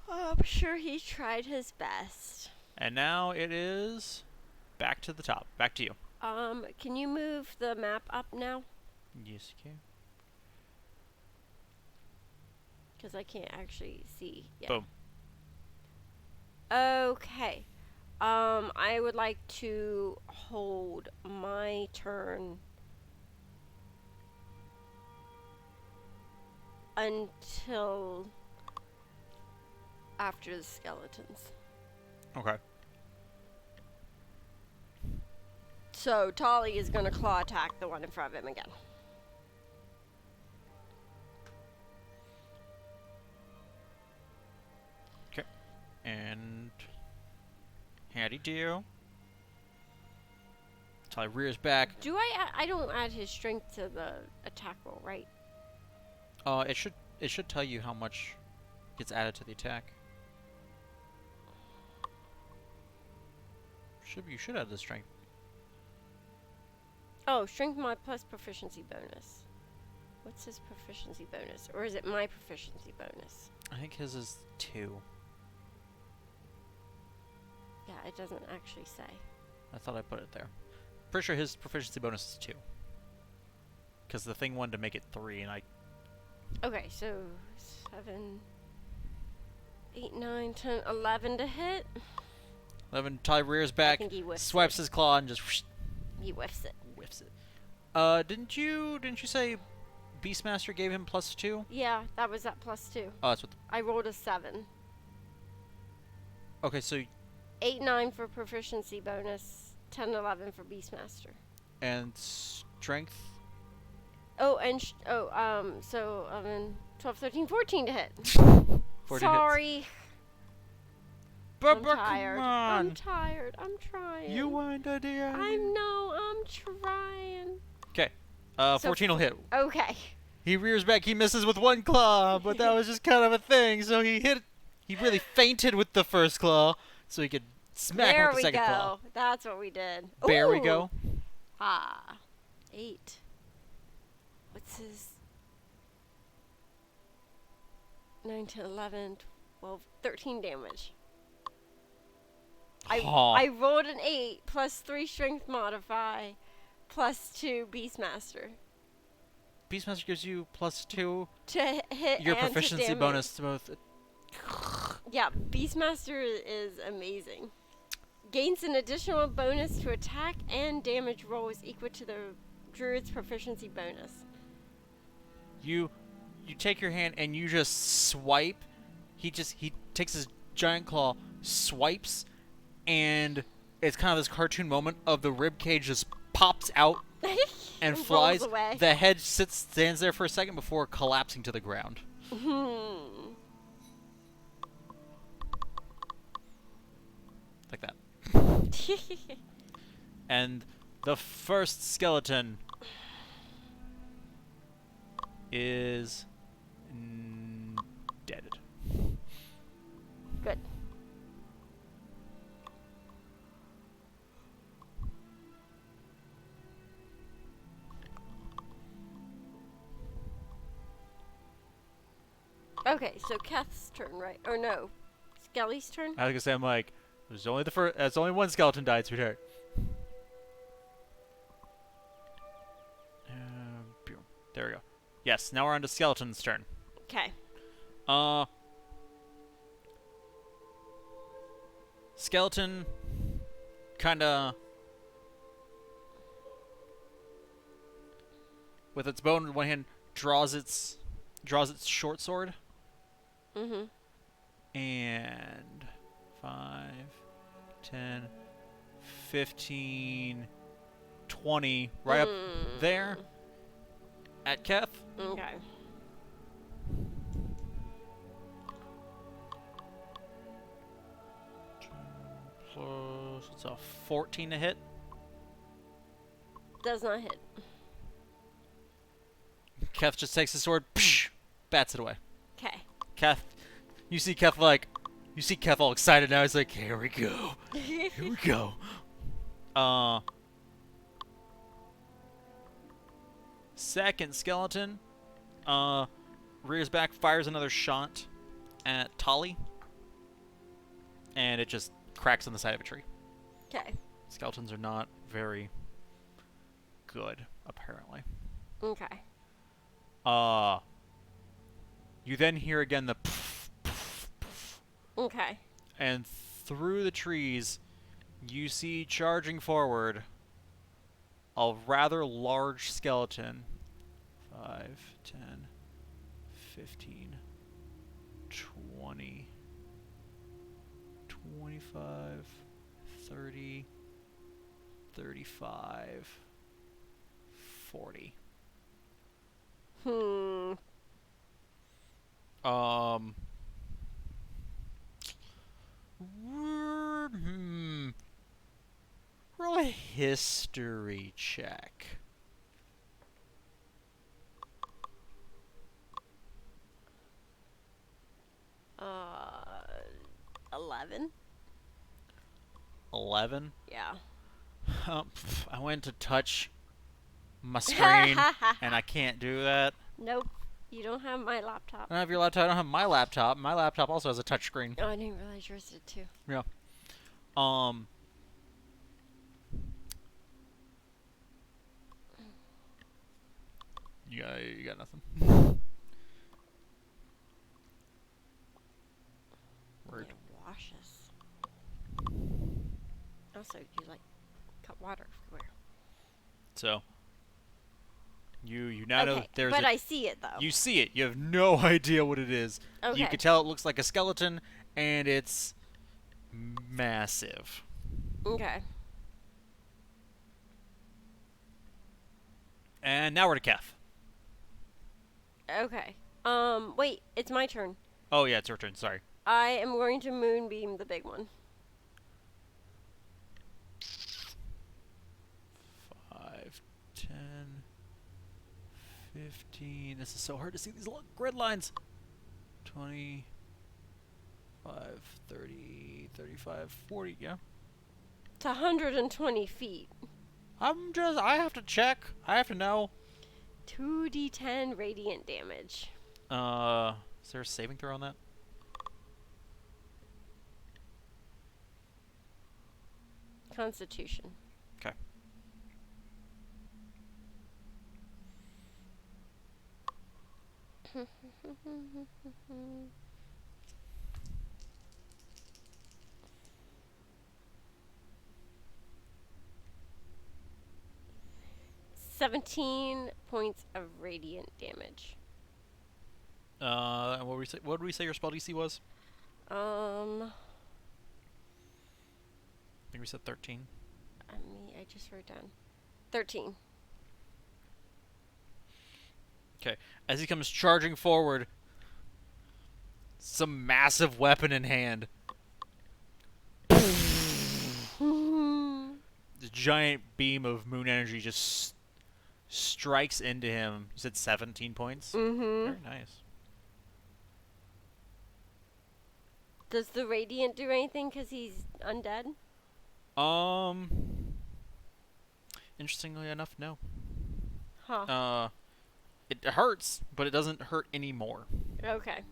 B: Oh, I'm sure he tried his best.
A: And now it is back to the top. Back to you.
B: Can you move the map up now?
A: Yes, you can.
B: Because I can't actually see yet.
A: Boom.
B: Okay. I would like to hold my turn until after the skeletons.
A: Okay.
B: So Tolly is going to claw attack the one in front of him again.
A: Okay. And howdy do. Tali rears back.
B: Do I don't add his strength to the attack roll, right?
A: It should tell you how much gets added to the attack. You should add the strength.
B: Oh, strength mod plus proficiency bonus. What's his proficiency bonus? Or is it my proficiency bonus?
A: I think his is 2.
B: Yeah, it doesn't actually say.
A: I thought I put it there. Pretty sure his proficiency bonus is 2. Because the thing wanted to make it 3, and I...
B: Okay, so 7, 8, 9, 10, 11 to hit.
A: 11, Ty rears back,
B: think he whiffs
A: swipes
B: it.
A: his claw, and just whoosh,
B: He whiffs it.
A: whiffs it. Didn't you say Beastmaster gave him +2?
B: Yeah, that was at +2.
A: Oh, that's what...
B: I rolled a 7.
A: Okay, so...
B: 8, 9 for proficiency bonus. 10, 11 for Beastmaster.
A: And strength?
B: Oh, and so 12, 13, 14 to hit.
A: 14
B: Sorry.
A: But
B: I'm
A: come
B: tired.
A: on!
B: I'm tired. I'm trying.
A: You want a dear?
B: I'm trying.
A: Okay. 14 will hit.
B: Okay.
A: He rears back. He misses with one claw, but that was just kind of a thing. So he really feinted with the first claw, so he could smack him with the second claw.
B: That's what we did.
A: There we
B: Ooh.
A: go.
B: 8. What's his? 9, 10, 11, 12, 13 damage. I rolled an 8 plus 3 strength modify plus 2 Beastmaster.
A: Beastmaster gives you +2
B: To hit
A: your
B: and to
A: proficiency
B: damage.
A: bonus to both.
B: Yeah, Beastmaster is amazing. Gains an additional bonus to attack and damage rolls equal to the druid's proficiency bonus.
A: You take your hand and you just swipe. He takes his giant claw, swipes, and it's kind of this cartoon moment of the rib cage just pops out and
B: Rolls
A: flies.
B: away.
A: The head stands there for a second before collapsing to the ground. Like that. And the first skeleton is dead.
B: Good. Okay, so Keth's turn, right? Or no, Skelly's turn.
A: I was gonna say, I'm like, there's only that's only one skeleton died, sweetheart. There we go. Yes, now we're on to skeleton's turn.
B: Okay.
A: Skeleton kinda with its bone in one hand draws its short sword. And 5, 10, 15, 20 right up there at Keth.
B: Okay.
A: Plus, it's a 14 to hit.
B: Does not hit.
A: Keth just takes his sword, psh, bats it away.
B: Okay.
A: Keth, you see Keth all excited now. He's like, here we go. Here we go. Second skeleton, rears back, fires another shot at Tali, and it just cracks on the side of a tree.
B: Okay.
A: Skeletons are not very good, apparently.
B: Okay.
A: You then hear again the poof, poof, poof,
B: Okay.
A: and through the trees, you see charging forward a rather large skeleton. 5, 10, 15, 20, 25, 30, 35, 40. Really history check.
B: 11.
A: 11.
B: Yeah.
A: I went to touch my screen, and I can't do that.
B: Nope. You don't have my laptop.
A: I don't have your laptop. I don't have my laptop. My laptop also has a touch screen.
B: Oh, I didn't realize yours did too.
A: Yeah. You got nothing. Word.
B: It washes. Also, you like cut water everywhere.
A: So you now know
B: Okay,
A: there's
B: but I see it though.
A: you see it. You have no idea what it is.
B: Okay.
A: You can tell it looks like a skeleton, and it's massive.
B: Okay.
A: And now we're to Kef.
B: Okay. Wait, it's my turn.
A: Oh yeah, it's your turn. Sorry.
B: I am going to moonbeam the big one.
A: 5, 10, 15. This is so hard to see these long grid lines. 25, 30, 35, 40. Yeah.
B: It's 120 feet.
A: I have to check. I have to know.
B: 2d10 radiant damage.
A: Is there a saving throw on that?
B: Constitution.
A: Okay.
B: $17 points of radiant damage.
A: And what did we say your spell DC was?
B: I
A: I think we said 13.
B: I just wrote down 13.
A: Okay. As he comes charging forward, some massive weapon in hand. The giant beam of moon energy just strikes into him. You said 17 points?
B: Mm-hmm.
A: Very nice.
B: Does the radiant do anything because he's undead?
A: Interestingly enough, no.
B: Huh.
A: It hurts, but it doesn't hurt anymore.
B: Okay.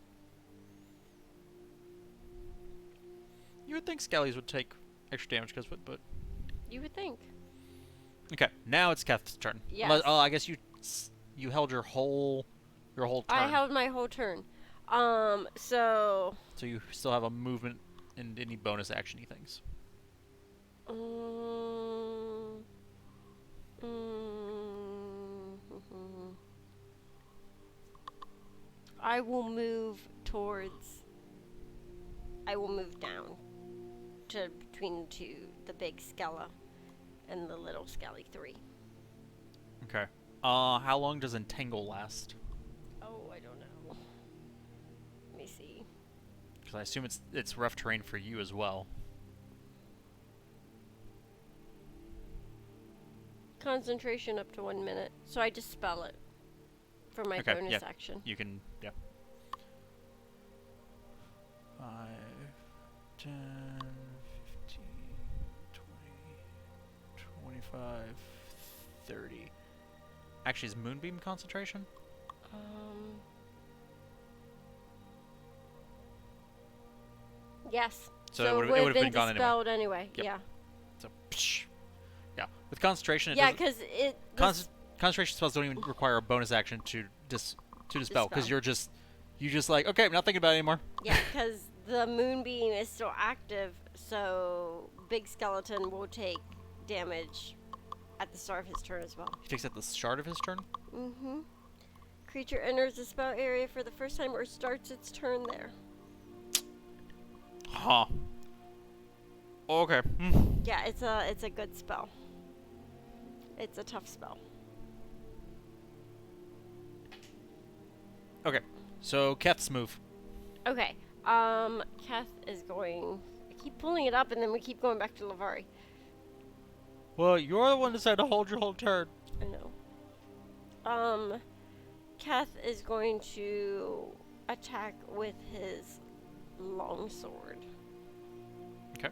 A: You would think Skellies would take extra damage because of it, but...
B: You would think.
A: Okay, now it's Keth's turn.
B: Yes.
A: I guess you held your whole turn.
B: I held my whole turn. So
A: you still have a movement and any bonus actiony things.
B: I will move towards. I will move down to between the two, the big Skella and the little Skelly 3.
A: Okay. How long does Entangle last?
B: Oh, I don't know. Let me see.
A: Because I assume it's rough terrain for you as well.
B: Concentration up to 1 minute. So I just spell it for my
A: Okay,
B: bonus
A: yeah.
B: action.
A: You can, yeah. 5, 10, 15, 20, 25, 30. Actually, is Moonbeam concentration?
B: Yes.
A: So it
B: would
A: would have been gone
B: dispelled anyway.
A: Yep.
B: Yeah.
A: So, psh. Yeah. With concentration, it
B: Yeah,
A: doesn't...
B: because
A: concentration spells don't even require a bonus action to dispel, because
B: Dispel.
A: you just like, okay, I'm not thinking about it anymore.
B: yeah, because the moonbeam is still active, so Big Skeleton will take damage at the start of his turn as well.
A: He takes at the start of his turn.
B: Mm-hmm. Creature enters the spell area for the first time or starts its turn there.
A: Huh. Okay.
B: Yeah, it's a good spell. It's a tough spell.
A: Okay. So Keth's move.
B: Okay. Keth is going. I keep pulling it up, and then we keep going back to Lavari.
A: Well, you're the one that decided to hold your whole turn.
B: I know. Keth is going to attack with his longsword.
A: Okay.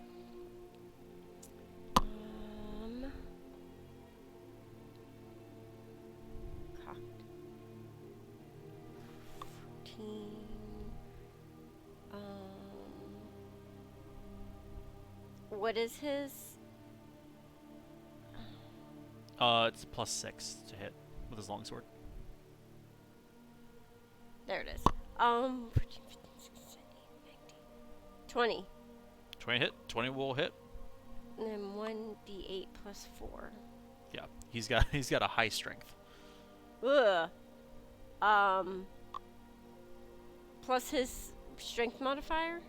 B: Cocked. 14. What is his?
A: It's +6 to hit with his longsword.
B: There it is. 20.
A: 20 hit. 20 will hit.
B: And then 1d8 plus 4.
A: Yeah, he's got a high strength.
B: Ugh. Plus his strength modifier?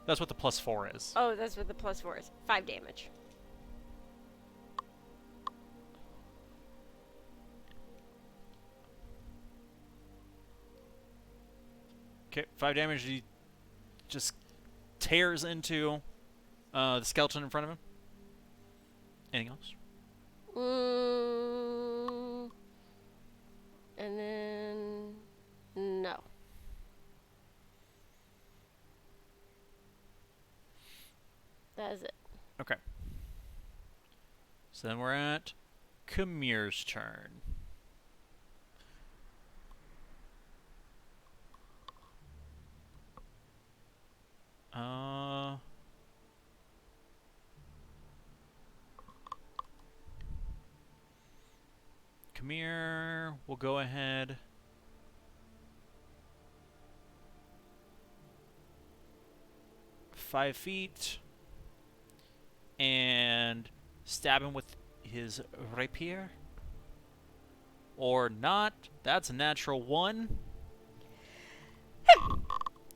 A: That's what the +4 is.
B: Oh, that's what the plus 4 is. 5 damage.
A: Okay, 5 damage. He just tears into the skeleton in front of him. Anything else?
B: And then no. That is it.
A: Okay. So then we're at Kamir's turn. Kamir will go ahead. Five feet. And stab him with his rapier. Or not. That's a natural 1.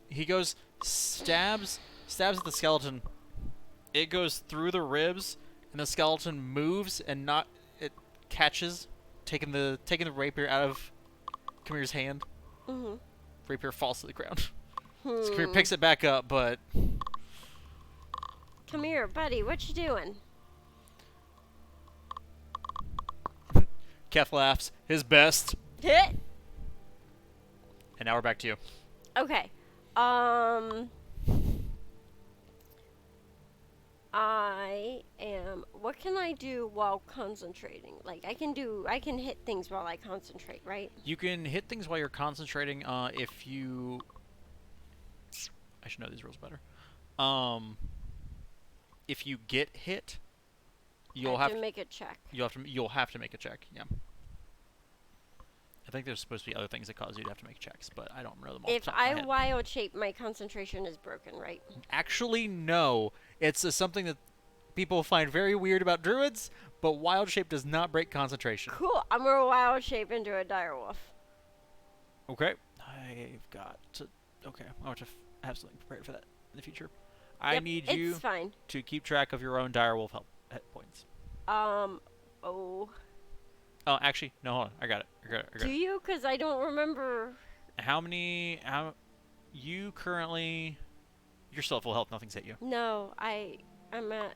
A: He goes, stabs at the skeleton. It goes through the ribs, and the skeleton moves, and it catches, taking the rapier out of Kamir's hand.
B: Mm-hmm.
A: Rapier falls to the ground. So Kamir picks it back up, but
B: Come here, buddy. What you doing?
A: Keth laughs his best.
B: Hit.
A: And now we're back to you.
B: Okay. What can I do while concentrating? Like, I can hit things while I concentrate, right?
A: You can hit things while you're concentrating. If you, I should know these rules better. If you get hit, you'll have
B: to make a check.
A: You'll have to make a check. Yeah. I think there's supposed to be other things that cause you to have to make checks, but I don't know them off the
B: If
A: top of my
B: I
A: head.
B: wild shape, my concentration is broken, right?
A: Actually, no. It's something that people find very weird about druids, but wild shape does not break concentration.
B: Cool. I'm gonna wild shape into a direwolf.
A: Okay. I've got to. Okay. I want to have something prepared for that in the future. I need you
B: It's fine.
A: to keep track of your own direwolf hit points.
B: Oh.
A: Oh, actually, no, hold on. I got it.
B: Do you? Because I don't remember.
A: How you currently? You're still at full health. Nothing's hit you.
B: No, I'm at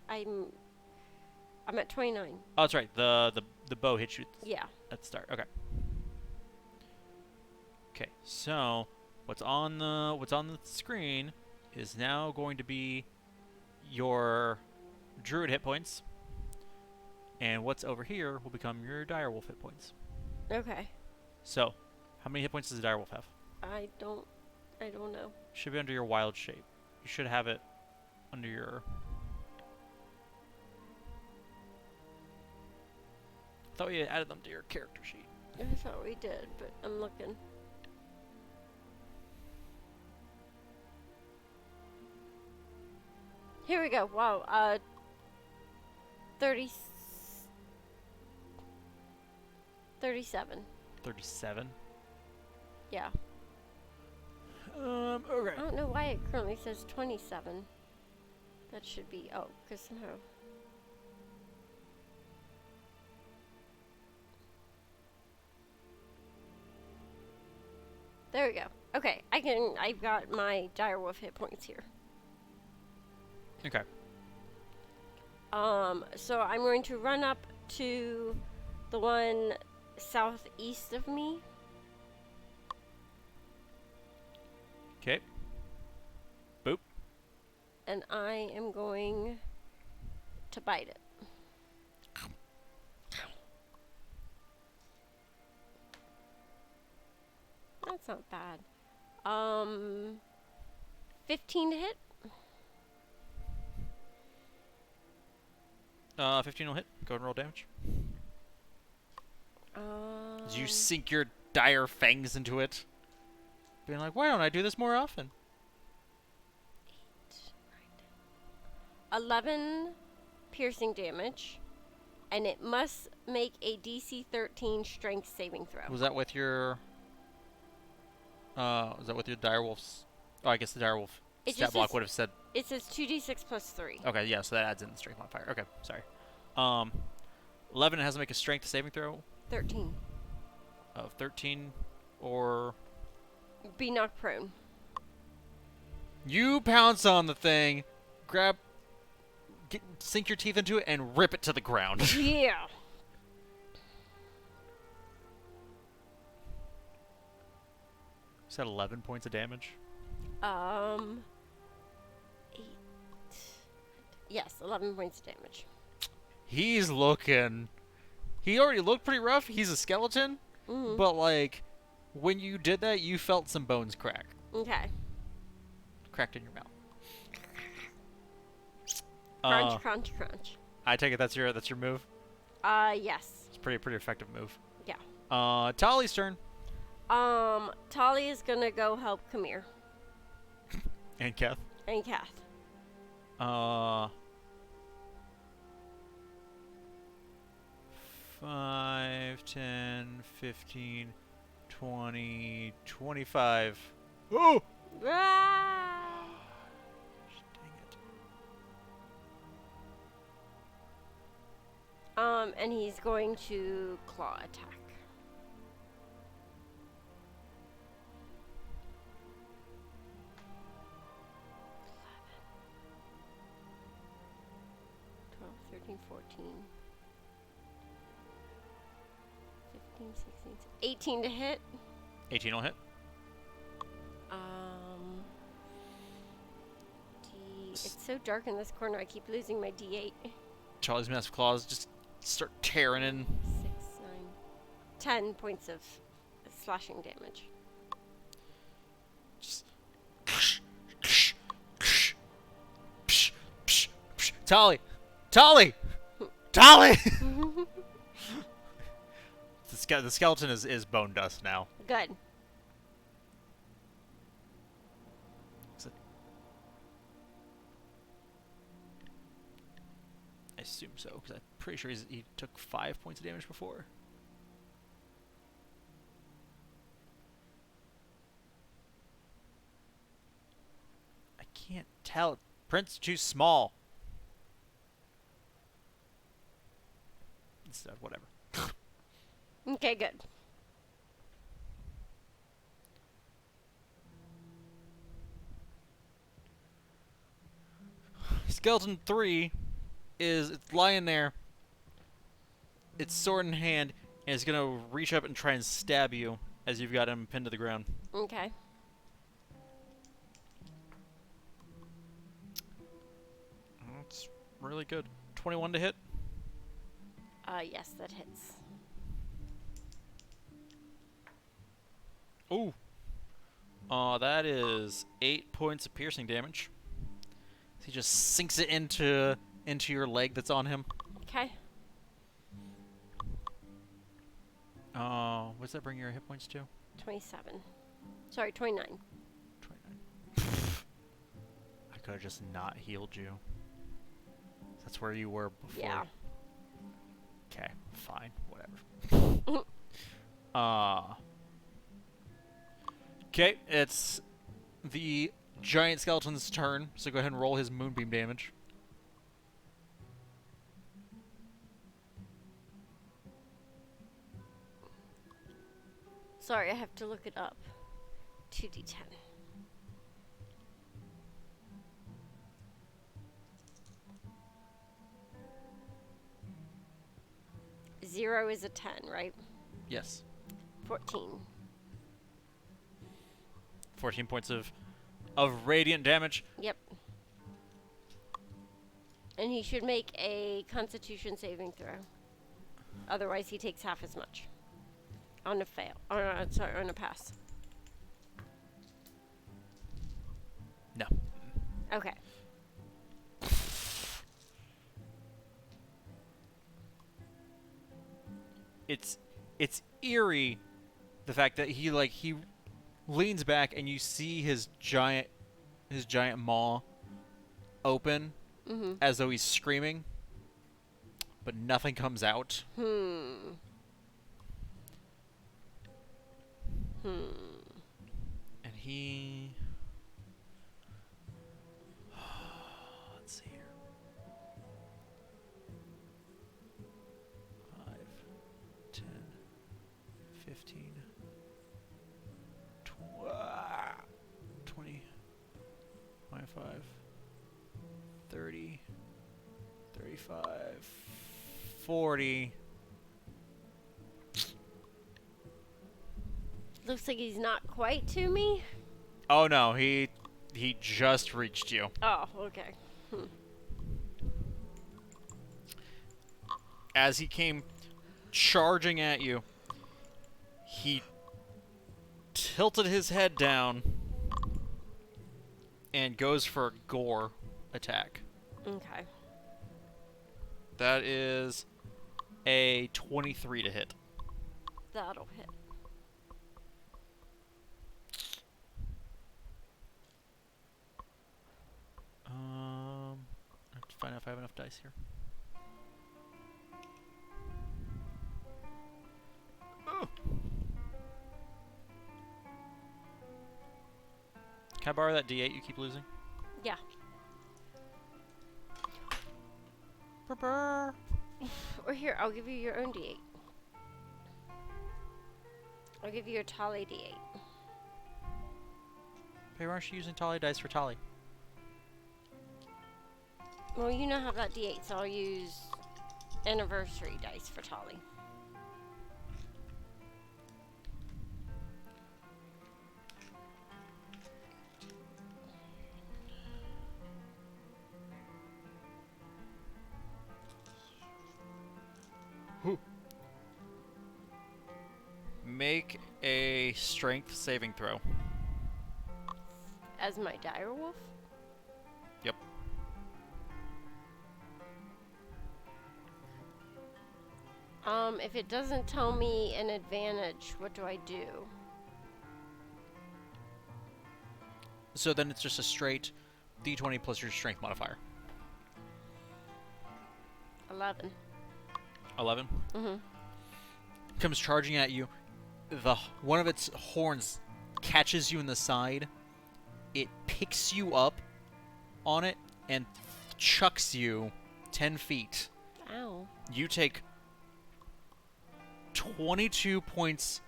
B: 29.
A: Oh, that's right. The bow hit you.
B: Yeah.
A: At the start. Okay. Okay. So what's on the screen is now going to be your druid hit points, and what's over here will become your direwolf hit points.
B: Okay.
A: So, how many hit points does a direwolf have?
B: I don't know.
A: Should be under your wild shape. You should have it under your. I thought you had added them to your character sheet.
B: I thought we did, but I'm looking. Here we go. Wow. 37.
A: 37.
B: Yeah.
A: Okay.
B: I don't know why it currently says 27. That should be, because somehow. There we go. Okay, I've got my direwolf hit points here.
A: Okay.
B: So I'm going to run up to the one southeast of me.
A: Okay. Boop.
B: And I am going to bite it. That's not bad. 15 to hit.
A: 15 will hit. Go ahead and roll damage.
B: Um,
A: As you sink your dire fangs into it. Being like, why don't I do this more often?
B: 11 piercing damage, and it must make a DC 13 strength saving throw.
A: Was that with your... was that with your direwolf's... Oh, I guess the direwolf stat block would have said...
B: It says 2d6 plus 3.
A: Okay, yeah, so that adds in the strength modifier. Okay, sorry. 11, it has to make a strength saving throw
B: 13.
A: of 13, or...
B: Be knocked prone.
A: You pounce on the thing, sink your teeth into it, and rip it to the ground.
B: Yeah.
A: Is that 11 points of damage?
B: 8. Yes, 11 points of damage.
A: He's looking... He already looked pretty rough. He's a skeleton.
B: Mm-hmm.
A: But, like, when you did that, you felt some bones crack.
B: Okay.
A: Cracked in your mouth.
B: Crunch, crunch, crunch.
A: I take it that's your move?
B: Yes.
A: It's a pretty effective move.
B: Yeah.
A: Tali's turn.
B: Tali is gonna go help Kamir.
A: And Kath.
B: And Kath.
A: 5, 10, 15, 20, 25. Oh!
B: Ah!
A: Dang it.
B: And he's going to claw attack. 12, 13, 14, 15, 16, 18 to hit.
A: 18 will hit.
B: It's so dark in this corner, I keep losing my D8.
A: Charlie's massive claws just start tearing in.
B: 6, 9, 10 points of slashing damage.
A: Just... Tali! Tali! Tali! The skeleton is bone dust now.
B: Good.
A: I assume so, because I'm pretty sure he took 5 points of damage before. I can't tell. Print's too small. Instead, whatever.
B: Okay, good.
A: Skeleton 3 it's lying there. It's sword in hand, and it's gonna reach up and try and stab you as you've got him pinned to the ground.
B: Okay.
A: That's really good. 21 to hit.
B: Yes, that hits.
A: Ooh. That is 8 points of piercing damage. He just sinks it into your leg that's on him.
B: Okay.
A: What's that bring your hit points to?
B: 27. Sorry, 29.
A: 29. I could have just not healed you. That's where you were before.
B: Yeah.
A: Okay, fine, whatever. Okay, it's the giant skeleton's turn, so go ahead and roll his moonbeam damage.
B: Sorry, I have to look it up. 2d10. 0 is a 10, right?
A: Yes.
B: 14.
A: 14 points of radiant damage.
B: Yep. And he should make a Constitution saving throw. Otherwise, he takes half as much. On a fail. Sorry, on a pass.
A: No.
B: Okay.
A: It's eerie, the fact that he leans back and you see his giant maw open as though he's screaming, but nothing comes out.
B: And
A: he let's see here. 5, 10, 15, 20, 25, 30, 35, 40.
B: looks like he's not quite to me.
A: Oh no, he just reached you.
B: Oh, okay.
A: As he came charging at you, he tilted his head down and goes for a gore attack.
B: Okay.
A: That is a 23 to hit.
B: That'll hit.
A: I have to find out if I have enough dice here. Oh. Can I borrow that D8 you keep losing?
B: Yeah.
A: Brr.
B: Or here, I'll give you your own D8. I'll give you a Tally D8.
A: Hey, why aren't you using Tally dice for Tally?
B: Well, you now have that D8, so I'll use anniversary dice for Tally.
A: Make a strength saving throw.
B: As my direwolf?
A: Yep.
B: If it doesn't tell me an advantage, what do I do?
A: So then it's just a straight D20 plus your strength modifier.
B: 11.
A: 11?
B: Mm-hmm.
A: Comes charging at you. One of its horns catches you in the side. It picks you up on it and chucks you 10 feet.
B: Ow.
A: You take 22 points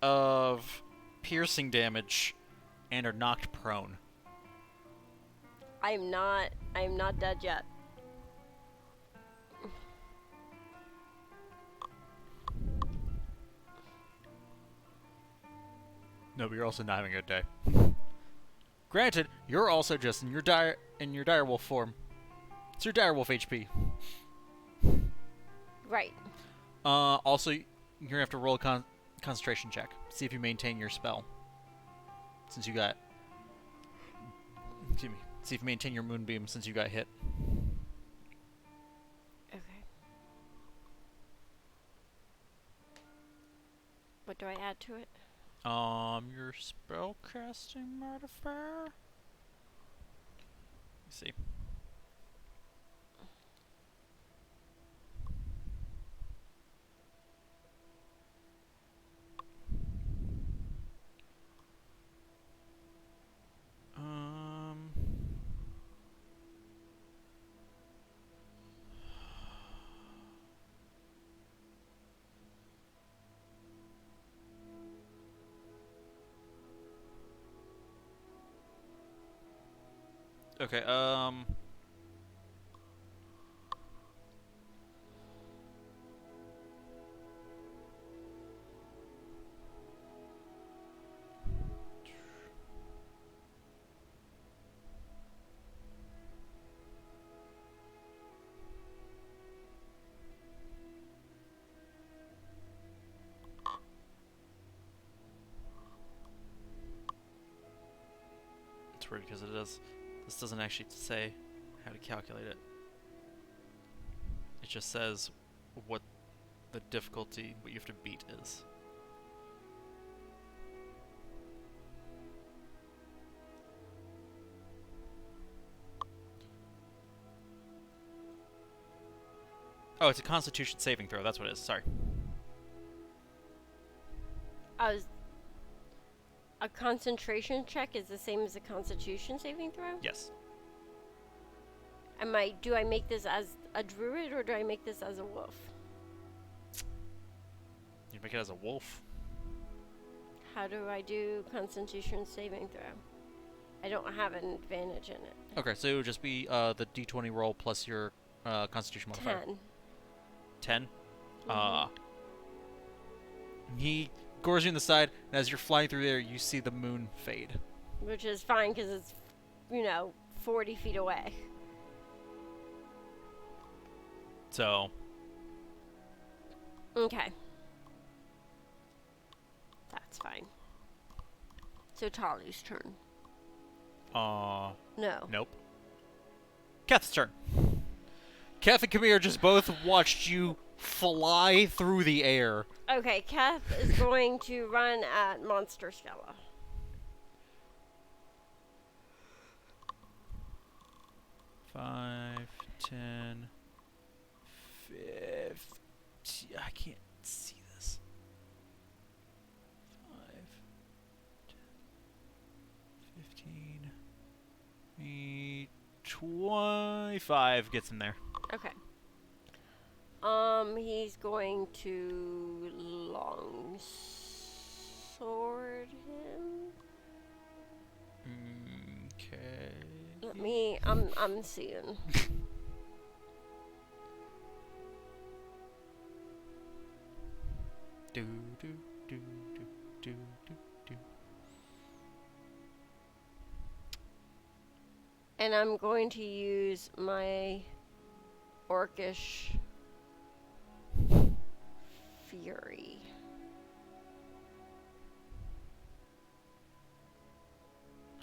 A: of piercing damage and are knocked prone.
B: I'm not dead yet.
A: No, but you're also not having a good day. Granted, you're also just in your direwolf form. It's your direwolf HP.
B: Right.
A: Also, you're gonna have to roll a concentration check. See if you maintain your spell. Since you got... Excuse me. See if you maintain your moonbeam since you got hit.
B: Okay. What do I add to it?
A: Your spellcasting modifier? Let's see. Okay, It's weird because this doesn't actually say how to calculate it. It just says what the difficulty, what you have to beat is. Oh, it's a Constitution saving throw. That's what it is. Sorry.
B: A concentration check is the same as a Constitution saving throw?
A: Yes.
B: Do I make this as a druid or do I make this as a wolf?
A: You make it as a wolf.
B: How do I do Constitution saving throw? I don't have an advantage in it.
A: Okay, so it would just be the d20 roll plus your Constitution modifier.
B: 10.
A: 10?
B: Mhm.
A: He gores you in the side, and as you're flying through there, you see the moon fade.
B: Which is fine because it's, 40 feet away.
A: So,
B: Okay. That's fine. So Tali's turn. No.
A: nope. Kath's turn. Kath and Kamir just both watched you fly through the air.
B: Okay, Kath is going to run at Monster Skella.
A: Five, 10, 50. I can't see this. 5, 10, 15, 25 gets in there.
B: Okay. He's going to long sword him.
A: Okay.
B: I'm seeing.
A: Do do do do do do do.
B: And I'm going to use my orcish fury.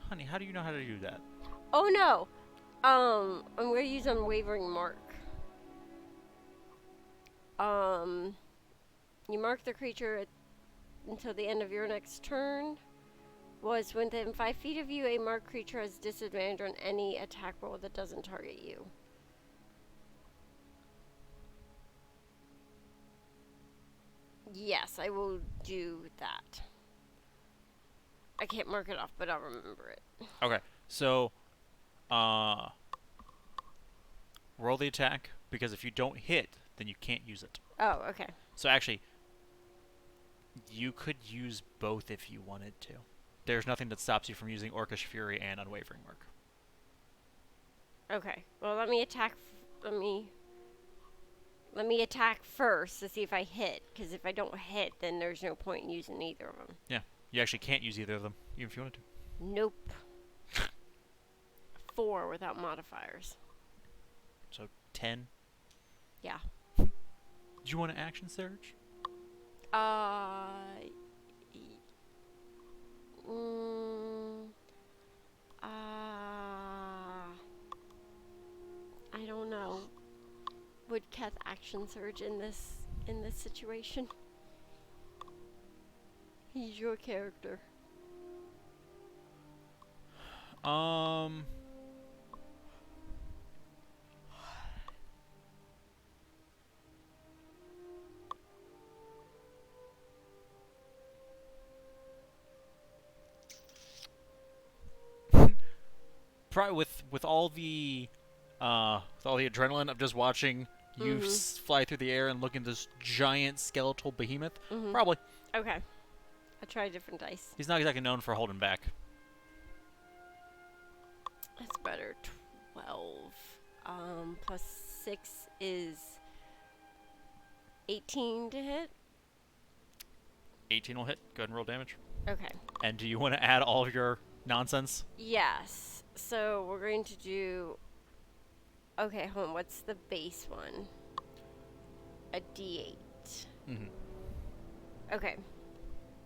A: Honey, how do you know how to do that?
B: Oh no! I'm gonna use unwavering mark. You mark the creature until the end of your next turn. Was within 5 feet of you, a marked creature has disadvantage on any attack roll that doesn't target you. Yes, I will do that. I can't mark it off, but I'll remember it.
A: Okay, so, roll the attack, because if you don't hit, then you can't use it.
B: Oh, okay.
A: So actually, you could use both if you wanted to. There's nothing that stops you from using Orcish Fury and Unwavering Mark.
B: Okay. Well, let me attack. Let me attack first to see if I hit. Because if I don't hit, then there's no point in using either of them.
A: Yeah, you actually can't use either of them, even if you wanted to.
B: Nope. 4 without modifiers.
A: So 10.
B: Yeah.
A: Do you want an action surge?
B: I don't know. Would Keth action surge in this situation? He's your character.
A: Probably with all the adrenaline of just watching you fly through the air and look at this giant skeletal behemoth. Probably.
B: Okay. I try a different dice.
A: He's not exactly known for holding back.
B: That's better. 12. Plus 6 is 18 to hit.
A: 18 will hit. Go ahead and roll damage.
B: Okay.
A: And do you want to add all of your nonsense?
B: Yes. So we're going to do... Okay, hold on. What's the base one? A D8. Okay.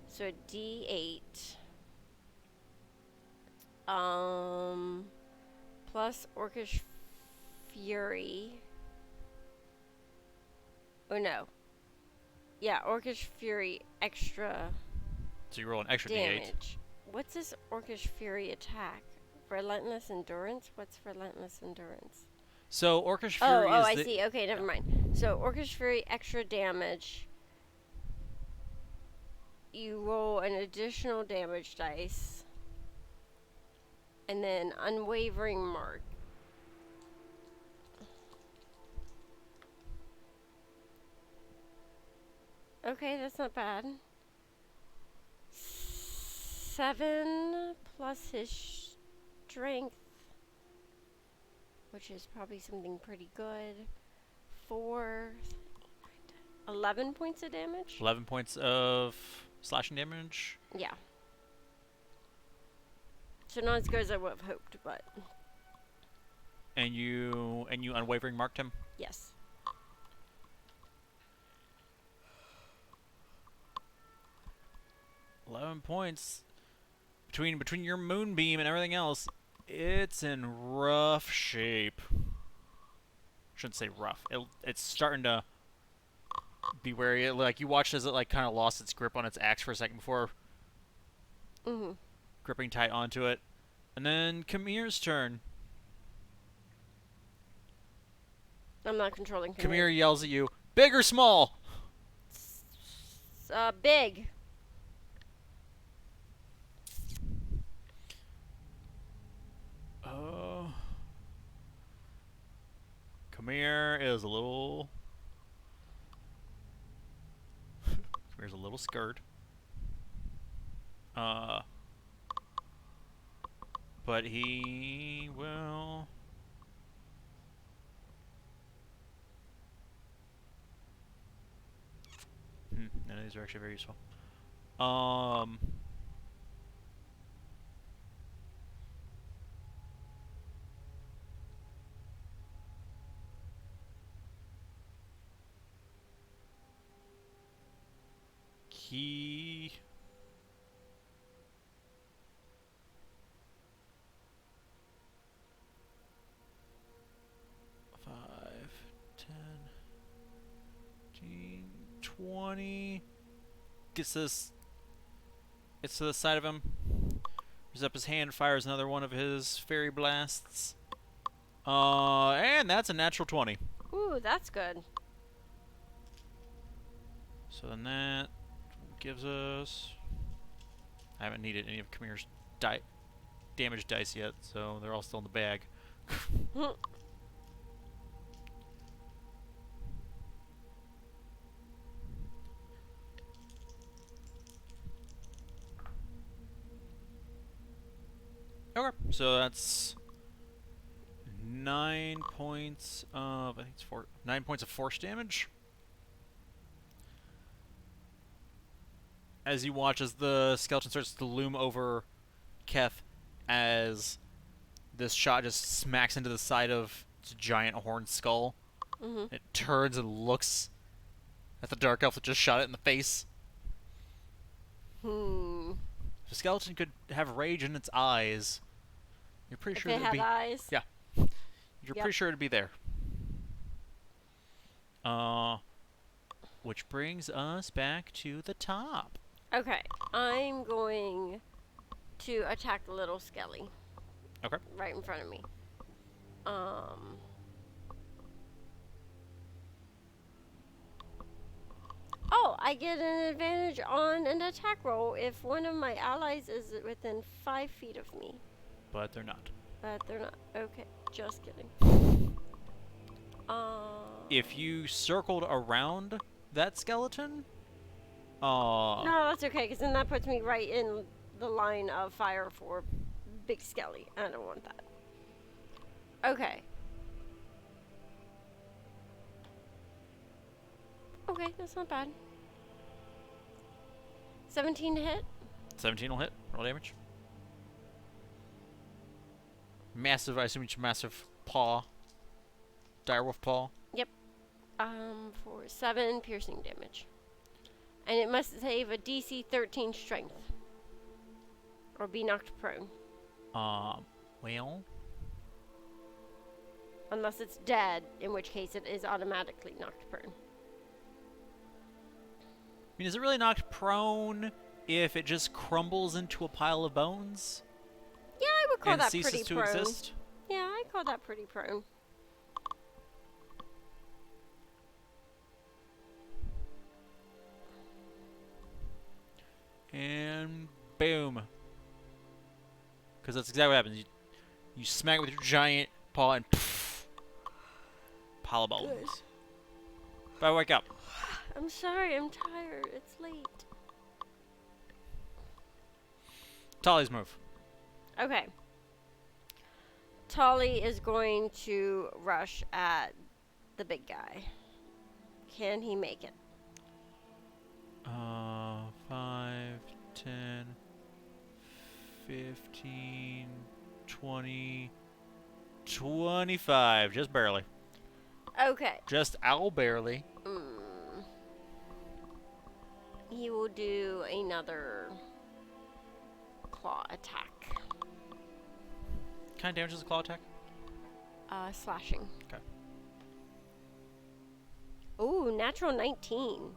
B: So a D8. Plus Orcish Fury. Oh no. Yeah, Orcish Fury extra
A: So you roll an extra d8.
B: damage. What's this Orcish Fury attack? Relentless Endurance? What's Relentless Endurance?
A: So Orcish Fury
B: Oh,
A: is
B: I
A: the...
B: see. Okay, never mind. So Orcish Fury extra damage. You roll an additional damage dice. And then Unwavering Mark. Okay, that's not bad. 7 plus his strength, which is probably something pretty good. 4, 11 points of damage?
A: 11 points of slashing damage.
B: Yeah. So not as good as I would have hoped, but
A: And you unwavering marked him?
B: yes.
A: $11 points. Between your moonbeam and everything else, it's in rough shape. Shouldn't say rough. It's starting to be wary. Like, you watched as it like kind of lost its grip on its axe for a second before gripping tight onto it. And then Kamir's turn.
B: I'm not controlling
A: Kamir yells at you, "Big or small?"
B: Big.
A: Kamir is a little... Kamir's a little scared. But he will... None of these are actually very useful. He... 5, 10, 15, 20... Gets this... Gets to the side of him. Raises up his hand, fires another one of his fairy blasts. And that's a natural 20.
B: Ooh, that's good.
A: So then that gives us... I haven't needed any of Kamir's damage dice yet, so they're all still in the bag. Okay, so that's 9 points of... I think it's 9 points of force damage. As you watch as the skeleton starts to loom over Keth as this shot just smacks into the side of its giant horned skull. It turns and looks at the dark elf that just shot it in the face. The skeleton could have rage in its eyes. You're pretty sure
B: it had eyes?
A: Yeah. You're pretty sure it'd be there. Which brings us back to the top.
B: Okay, I'm going to attack the little skelly.
A: Okay.
B: Right in front of me. Oh, I get an advantage on an attack roll if one of my allies is within 5 feet of me.
A: But they're not.
B: But they're not. Okay, just kidding.
A: If you circled around that skeleton...
B: No, that's okay, because then that puts me right in the line of fire for Big Skelly. I don't want that. Okay. Okay, that's not bad. 17 to hit.
A: 17 will hit. Roll damage. Massive, I assume it's massive paw. Direwolf paw.
B: Yep. For 7 piercing damage. And it must save a DC 13 strength. Or be knocked prone.
A: Well,
B: Unless it's dead, in which case it is automatically knocked prone.
A: I mean, is it really knocked prone if it just crumbles into a pile of bones
B: Yeah, I would call
A: and
B: that
A: ceases
B: pretty
A: to
B: prone.
A: exist?
B: Yeah, I call that pretty prone.
A: And boom. Because that's exactly what happens. You smack it with your giant paw and poof, pile of bones.
B: Good.
A: But I wake up.
B: I'm sorry, I'm tired. It's late.
A: Tali's move.
B: Okay. Tolly is going to rush at the big guy. Can he make it?
A: 5, 10, 15, 20, 25. Just barely.
B: Okay.
A: Just owl barely.
B: He will do another claw attack.
A: What kind of damage is a claw attack?
B: Slashing.
A: Okay.
B: Ooh, natural 19.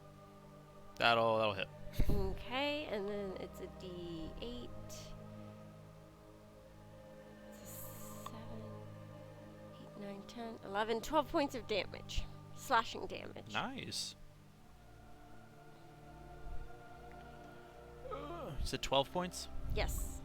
A: That'll hit.
B: Okay, and then it's a D8. It's a 7, 8, 9, 10, 11, 12 points of damage. Slashing damage.
A: Nice. You said 12 points?
B: Yes.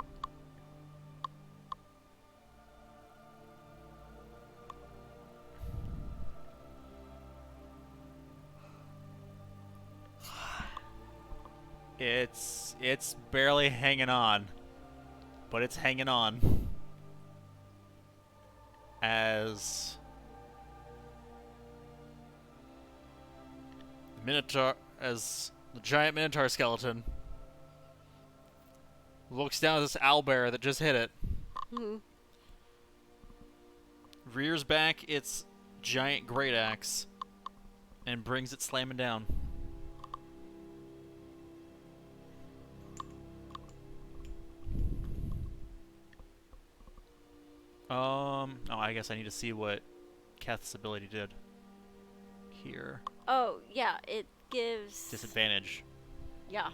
A: It's barely hanging on. But it's hanging on. As the giant Minotaur skeleton looks down at this owlbear that just hit it.
B: Hmm.
A: Rears back its giant great axe and brings it slamming down. Oh, I guess I need to see what Keth's ability did. Here.
B: Oh, yeah, it gives...
A: Disadvantage.
B: Yeah.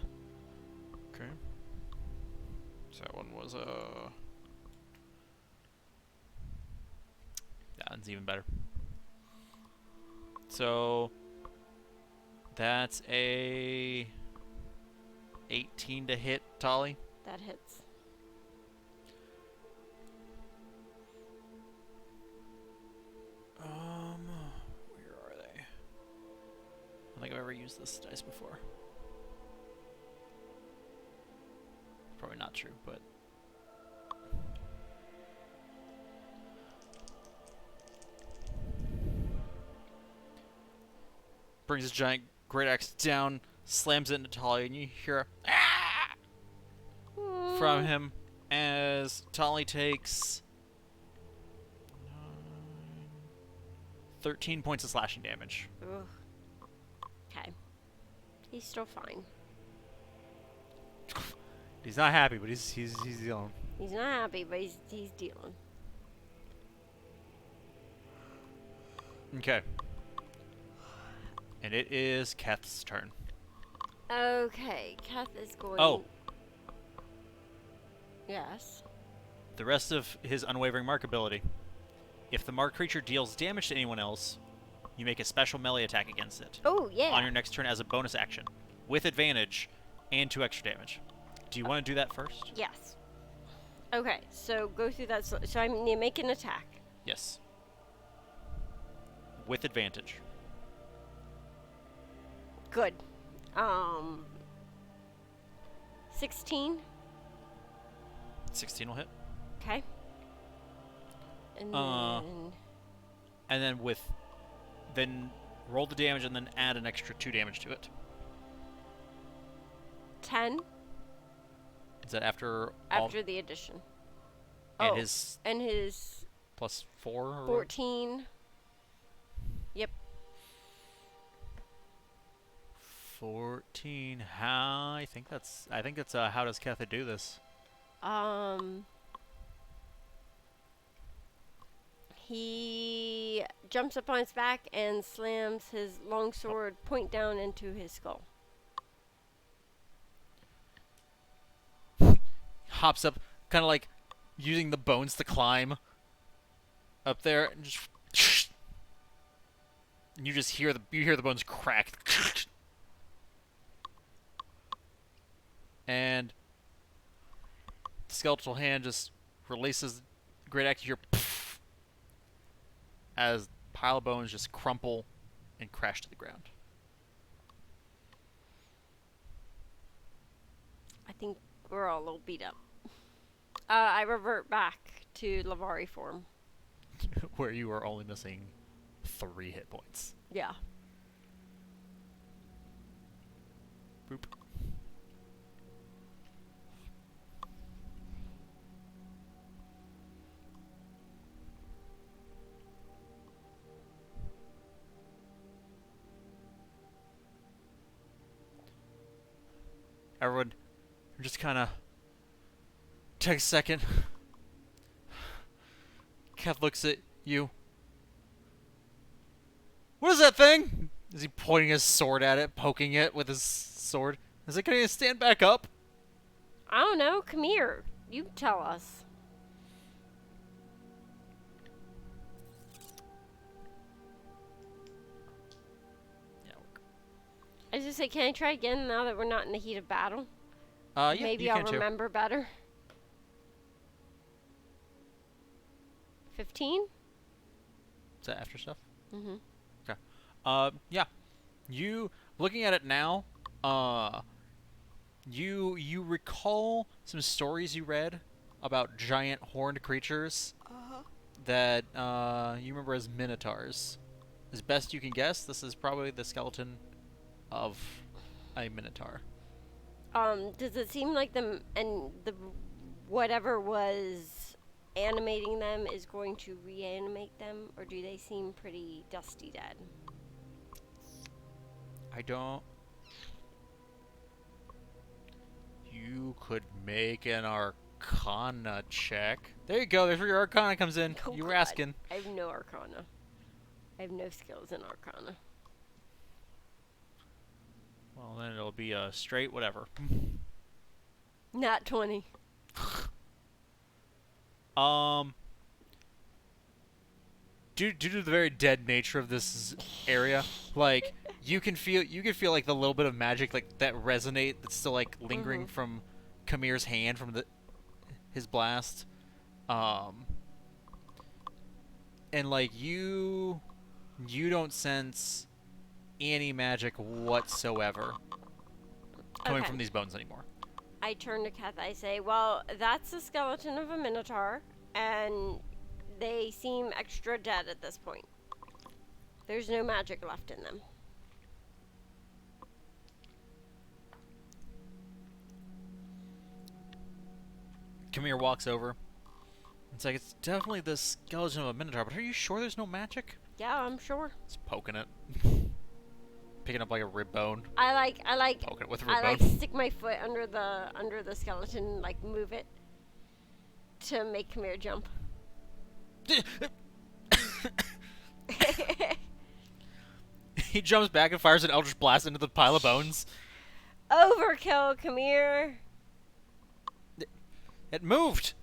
A: Okay. So that one was, that one's even better. So, that's a 18 to hit, Tali.
B: That hits.
A: Where are they? I don't think I've ever used this dice before. Probably not true, but... Brings his giant great axe down, slams it into Tali, and you hear a from him as Tali takes 13 points of slashing damage.
B: Ugh. Okay. He's still fine.
A: He's not happy, but he's dealing.
B: He's not happy, but he's dealing.
A: Okay. And it is Keth's turn.
B: Okay, Keth is going...
A: Oh.
B: Yes.
A: The rest of his Unwavering Mark ability. If the marked creature deals damage to anyone else, you make a special melee attack against it.
B: Oh, yeah.
A: On your next turn as a bonus action, with advantage and 2 extra damage. Do you want to do that first?
B: Yes. Okay, so go through that. So I need to make an attack.
A: Yes. With advantage.
B: Good. 16.
A: 16 will hit.
B: Okay. And
A: And then then roll the damage and then add an extra 2 damage to it.
B: 10
A: Is that after
B: after the addition.
A: And
B: oh,
A: his
B: and his
A: plus 4? Or
B: 14. Yep.
A: 14. I think that's how does Ketha do this?
B: He jumps up on his back and slams his long sword point down into his skull.
A: Hops up, kind of like using the bones to climb up there, and just and you just hear the bones crack, and the skeletal hand just releases great axe. You hear as pile of bones just crumple and crash to the ground.
B: I think we're all a little beat up. I revert back to Lavari form.
A: Where you are only missing 3 hit points.
B: Yeah.
A: Boop. Everyone just kind of takes a second. Kath looks at you. What is that thing? Is he pointing his sword at it, poking it with his sword? Is it going to stand back up?
B: I don't know. Kamir, you tell us.
A: Yeah.
B: I was just say, can I try again now that we're not in the heat of battle?
A: Yeah,
B: Maybe
A: you
B: I'll
A: can too.
B: remember better. 15?
A: Is that after stuff?
B: Mm-hmm.
A: Okay. Yeah. You looking at it now, you recall some stories you read about giant horned creatures that you remember as minotaurs. As best you can guess, this is probably the skeleton of a minotaur.
B: Does it seem like the whatever was animating them is going to reanimate them, or do they seem pretty dusty dead?
A: I don't. You could make an Arcana check. There you go. There's where your Arcana comes in.
B: Oh,
A: You were
B: God.
A: asking.
B: I have no Arcana. I have no skills in Arcana.
A: Well, then it'll be a straight whatever.
B: Not 20.
A: Due to the very dead nature of this area, like you can feel like the little bit of magic like that resonate that's still like lingering from Kamir's hand from his blast. And like you don't sense any magic whatsoever coming from these bones anymore.
B: I turn to Kath. I say, well, that's the skeleton of a minotaur, and they seem extra dead at this point. There's no magic left in them.
A: Kamir walks over. It's like, it's definitely the skeleton of a minotaur, but are you sure there's no magic?
B: Yeah, I'm sure.
A: It's poking it. Picking up like a rib bone.
B: I like
A: Poking it with a rib
B: I
A: bone.
B: like stick my foot under the skeleton, like move it to make Kamir jump.
A: He jumps back and fires an Eldritch Blast into the pile of bones.
B: Overkill, Kamir.
A: It moved!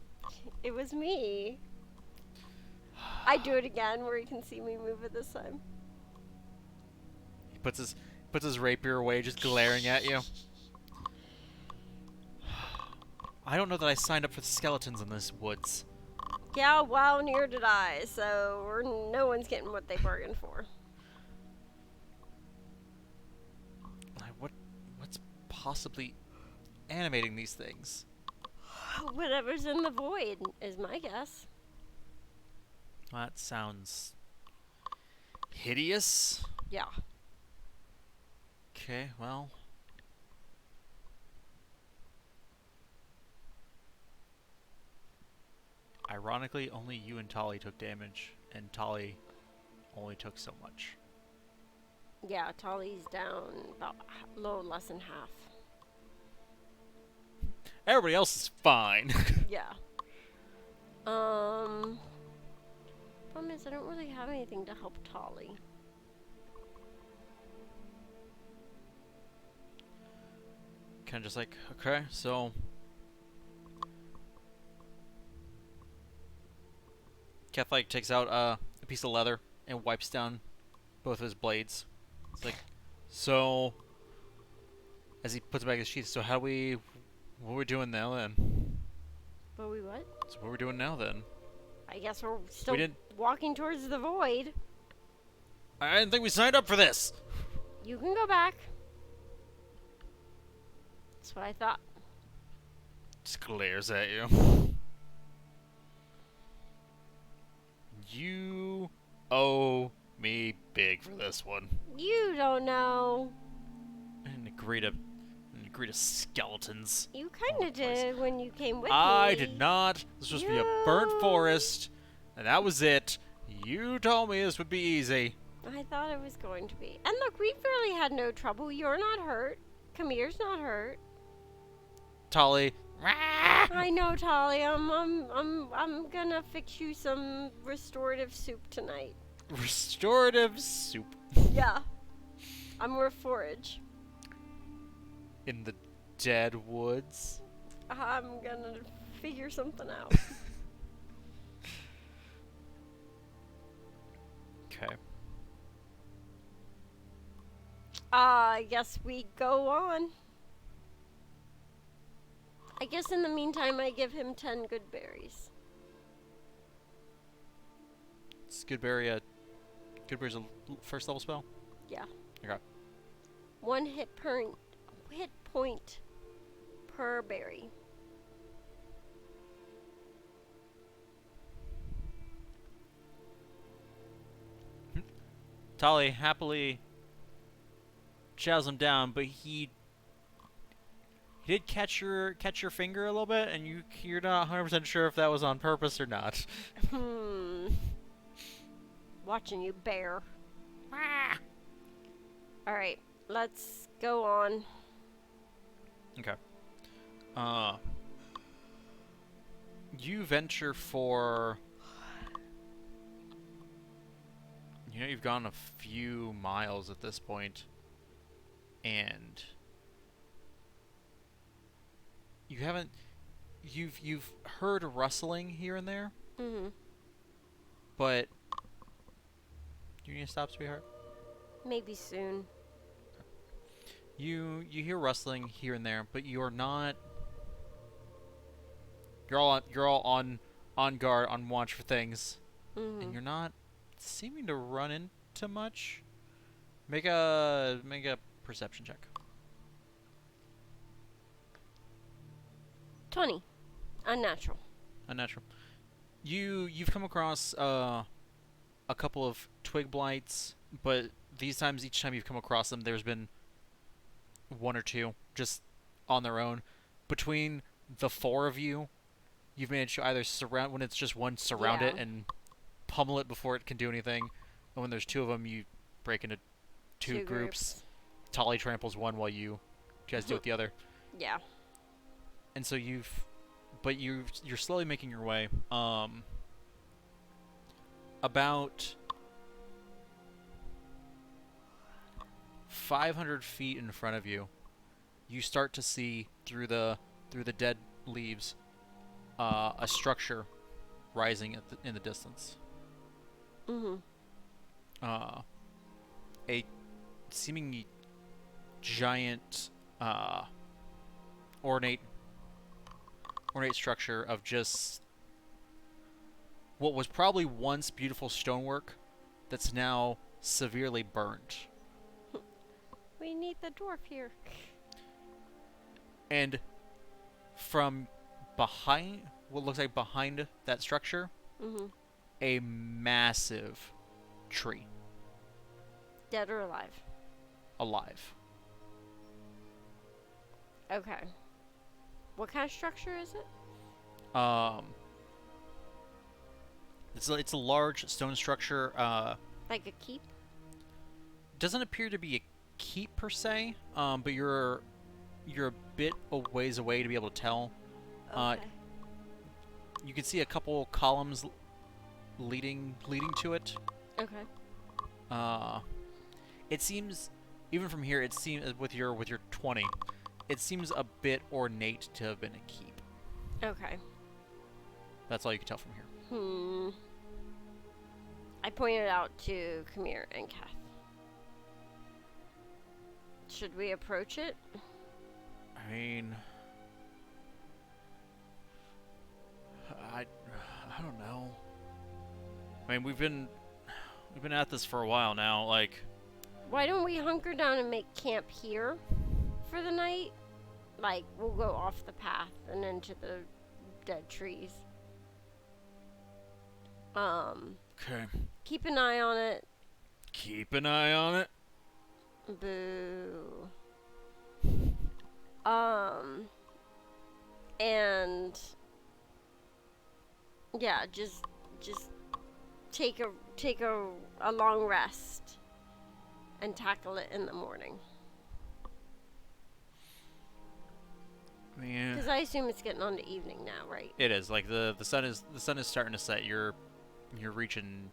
B: It was me. I do it again where you can see me move it this time.
A: He puts his rapier away, just glaring at you. I don't know that I signed up for the skeletons in this woods.
B: Yeah, well, neither did I, so no one's getting what they bargained for.
A: What's possibly animating these things?
B: Whatever's in the void is my guess.
A: That sounds hideous.
B: Yeah.
A: Okay, well. Ironically, only you and Tali took damage, and Tali only took so much.
B: Yeah, Tali's down about a little less than half.
A: Everybody else is fine.
B: Yeah. Well, Problem is, I don't really have anything to help Tolly.
A: Kind of just like, okay, so Keth like takes out a piece of leather and wipes down both of his blades. It's like, so as he puts it back in his sheath, so what are we doing now then?
B: But we what?
A: So what are we doing now then?
B: I guess we're still
A: We didn't.
B: walking towards the void.
A: I didn't think we signed up for this.
B: You can go back. That's what I thought.
A: Just glares at you. You owe me big for this one.
B: You don't know.
A: And agree to skeletons.
B: You kind
A: Oh,
B: of did when you came with
A: I
B: me.
A: did not. This was supposed to be a burnt forest, and that was it. You told me this would be easy.
B: I thought it was going to be. And look, we've really had no trouble. You're not hurt. Kamir's not hurt.
A: Tolly.
B: I know, Tolly. I'm gonna fix you some restorative soup tonight.
A: Restorative soup.
B: Yeah. I'm gonna forage.
A: In the dead woods.
B: I'm gonna figure something out.
A: Okay.
B: I guess we go on. I guess in the meantime, I give him 10 good berries.
A: Is Goodberry's a first level spell?
B: Yeah.
A: Okay.
B: 1 hit point per berry.
A: Tolly happily chows him down, but he did catch your finger a little bit, and you're not 100% sure if that was on purpose or not.
B: Watching you, bear. Alright, let's go on.
A: Okay. You venture for... You know, you've gone a few miles at this point, and you haven't... You've heard rustling here and there,
B: Mm-hmm.
A: but... Do you need to stop, sweetheart?
B: Maybe soon.
A: You hear rustling here and there, but you're not... You're all on guard, on watch for things,
B: Mm-hmm.
A: and you're not seeming to run into much. Make a perception check.
B: 20. Unnatural.
A: Unnatural. You've come across a couple of twig blights, but each time you've come across them, there's been one or two just on their own. Between the 4 of you, you've managed to either when it's just one, surround it
B: Yeah.
A: and pummel it before it can do anything. And when there's 2 of them, you break into two groups. Tolly tramples one while you guys deal with the other.
B: Yeah.
A: And so you're slowly making your way. About 500 feet in front of you, you start to see through the dead leaves a structure rising in the distance.
B: Mm-hmm.
A: A seemingly giant, ornate structure of just what was probably once beautiful stonework that's now severely burned.
B: We need the dwarf here.
A: And from behind, what looks like behind that structure,
B: Mm-hmm.
A: a massive tree.
B: Dead or alive?
A: Alive.
B: Okay. What kind of structure is it?
A: It's a large stone structure.
B: Like a keep?
A: Doesn't appear to be a keep per se, but you're a bit a ways away to be able to tell.
B: Okay.
A: You can see a couple columns leading to it.
B: Okay.
A: It seems, even from here, it seems with your 20, it seems a bit ornate to have been a keep.
B: Okay.
A: That's all you can tell from here.
B: I pointed out to Kamir and Kath. Should we approach it?
A: I mean, I don't know. I mean, we've been at this for a while now. Like,
B: why don't we hunker down and make camp here for the night? Like, we'll go off the path and into the dead trees.
A: Okay.
B: Keep an eye on it.
A: Keep an eye on it.
B: Boo. And yeah, just take a long rest and tackle it in the morning.
A: Yeah.
B: Because I assume it's getting on to evening now, right?
A: It is. Like the sun is starting to set. You're reaching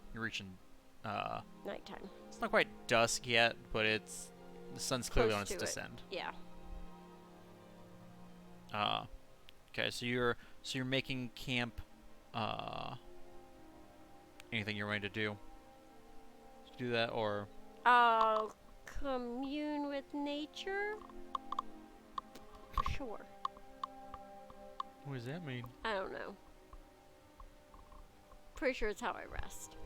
B: Nighttime.
A: It's not quite dusk yet, but the sun's clearly
B: Close
A: on its
B: to it.
A: descent.
B: Yeah.
A: Okay, so you're making camp. Anything you're going to do? Do that, or
B: I'll commune with nature. Sure.
A: what does that mean?
B: I don't know. Pretty sure it's how I rest.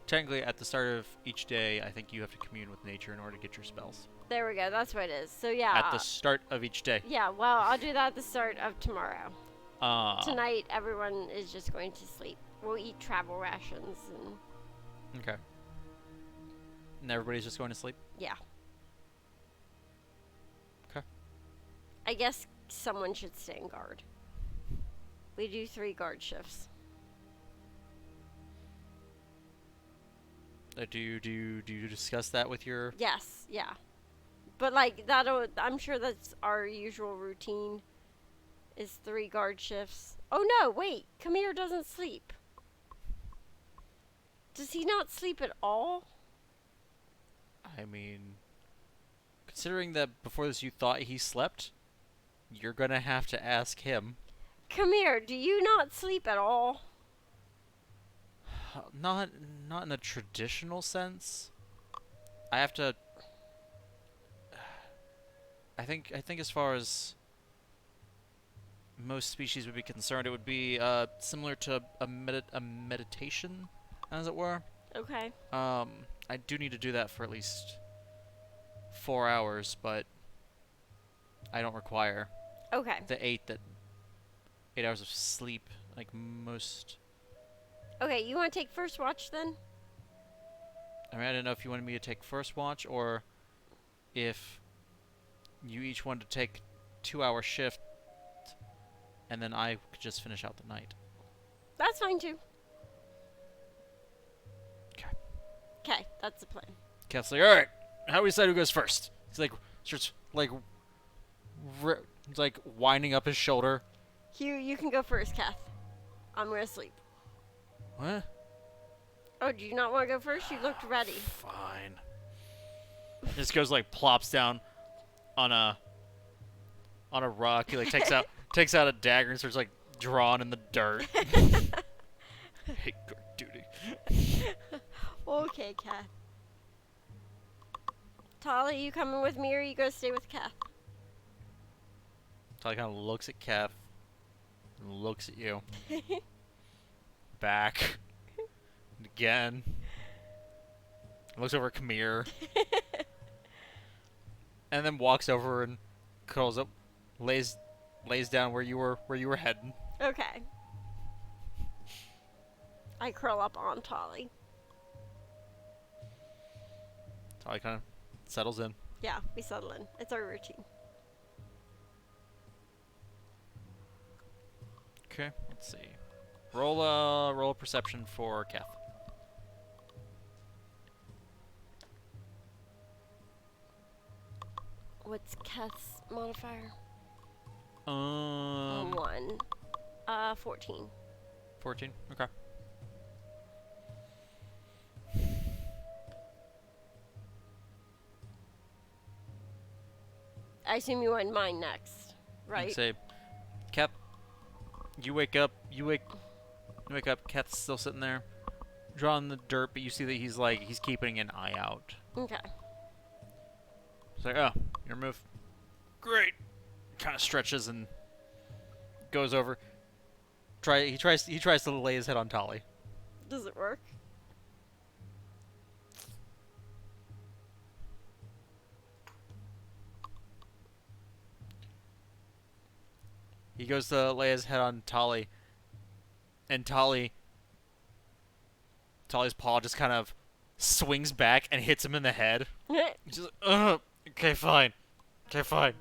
A: Technically, at the start of each day, I think you have to commune with nature in order to get your spells.
B: There we go. That's what it is. So yeah.
A: At the start of each day.
B: Yeah. Well, I'll do that at the start of tomorrow.
A: Tonight,
B: everyone is just going to sleep. We'll eat travel rations and.
A: Okay. And everybody's just going to sleep?
B: Yeah.
A: Okay.
B: I guess someone should stay in guard. We do 3 guard shifts.
A: Do you discuss that with your...
B: Yes, yeah. But I'm sure that's our usual routine, is 3 guard shifts. Oh no, wait, Kamir doesn't sleep. Does he not sleep at all?
A: I mean, considering that before this you thought he slept, you're gonna have to ask him.
B: Kamir, do you not sleep at all?
A: Not in a traditional sense. I have to... I think as far as most species would be concerned, it would be similar to a meditation, as it were.
B: Okay.
A: I do need to do that for at least 4 hours, but I don't require
B: Okay.
A: the 8 hours of sleep like most.
B: Okay, you want to take first watch then?
A: I mean, I didn't know if you wanted me to take first watch or if you each wanted to take 2-hour shift and then I could just finish out the night.
B: That's fine too.
A: Okay.
B: Okay, that's the plan.
A: Kath's like, all right, how do we decide who goes first? He's like, starts like winding up his shoulder.
B: You can go first, Kath. I'm gonna sleep.
A: What?
B: Oh, do you not want to go first? You looked ready.
A: Fine. Just goes like plops down on a rock. He like takes out a dagger and starts like drawing in the dirt. Hate guard duty.
B: Okay, Kath. Tali, you coming with me or you gonna stay with Kath?
A: Tali kind of looks at Kath and looks at you. Back. And again. Looks over at Kamir. And then walks over and curls up, lays down where you were heading.
B: Okay. I curl up on Tali.
A: Tali kind of settles in.
B: Yeah, we settle in. It's our routine.
A: Okay, let's see. Roll a perception for Kath.
B: What's Kath's modifier?
A: 1.
B: 1. 14.
A: 14. Okay.
B: I assume you want mine next,
A: You
B: right?
A: say, Keth, you wake up. You wake up. Keth's still sitting there, drawing the dirt, but you see that he's keeping an eye out.
B: Okay.
A: It's like, oh, your move. Great. Kind of stretches and goes over. He tries to lay his head on Tali.
B: Does it work?
A: He goes to lay his head on Tali, and Tali's paw just kind of swings back and hits him in the head. He's just like, okay, fine. Okay, fine.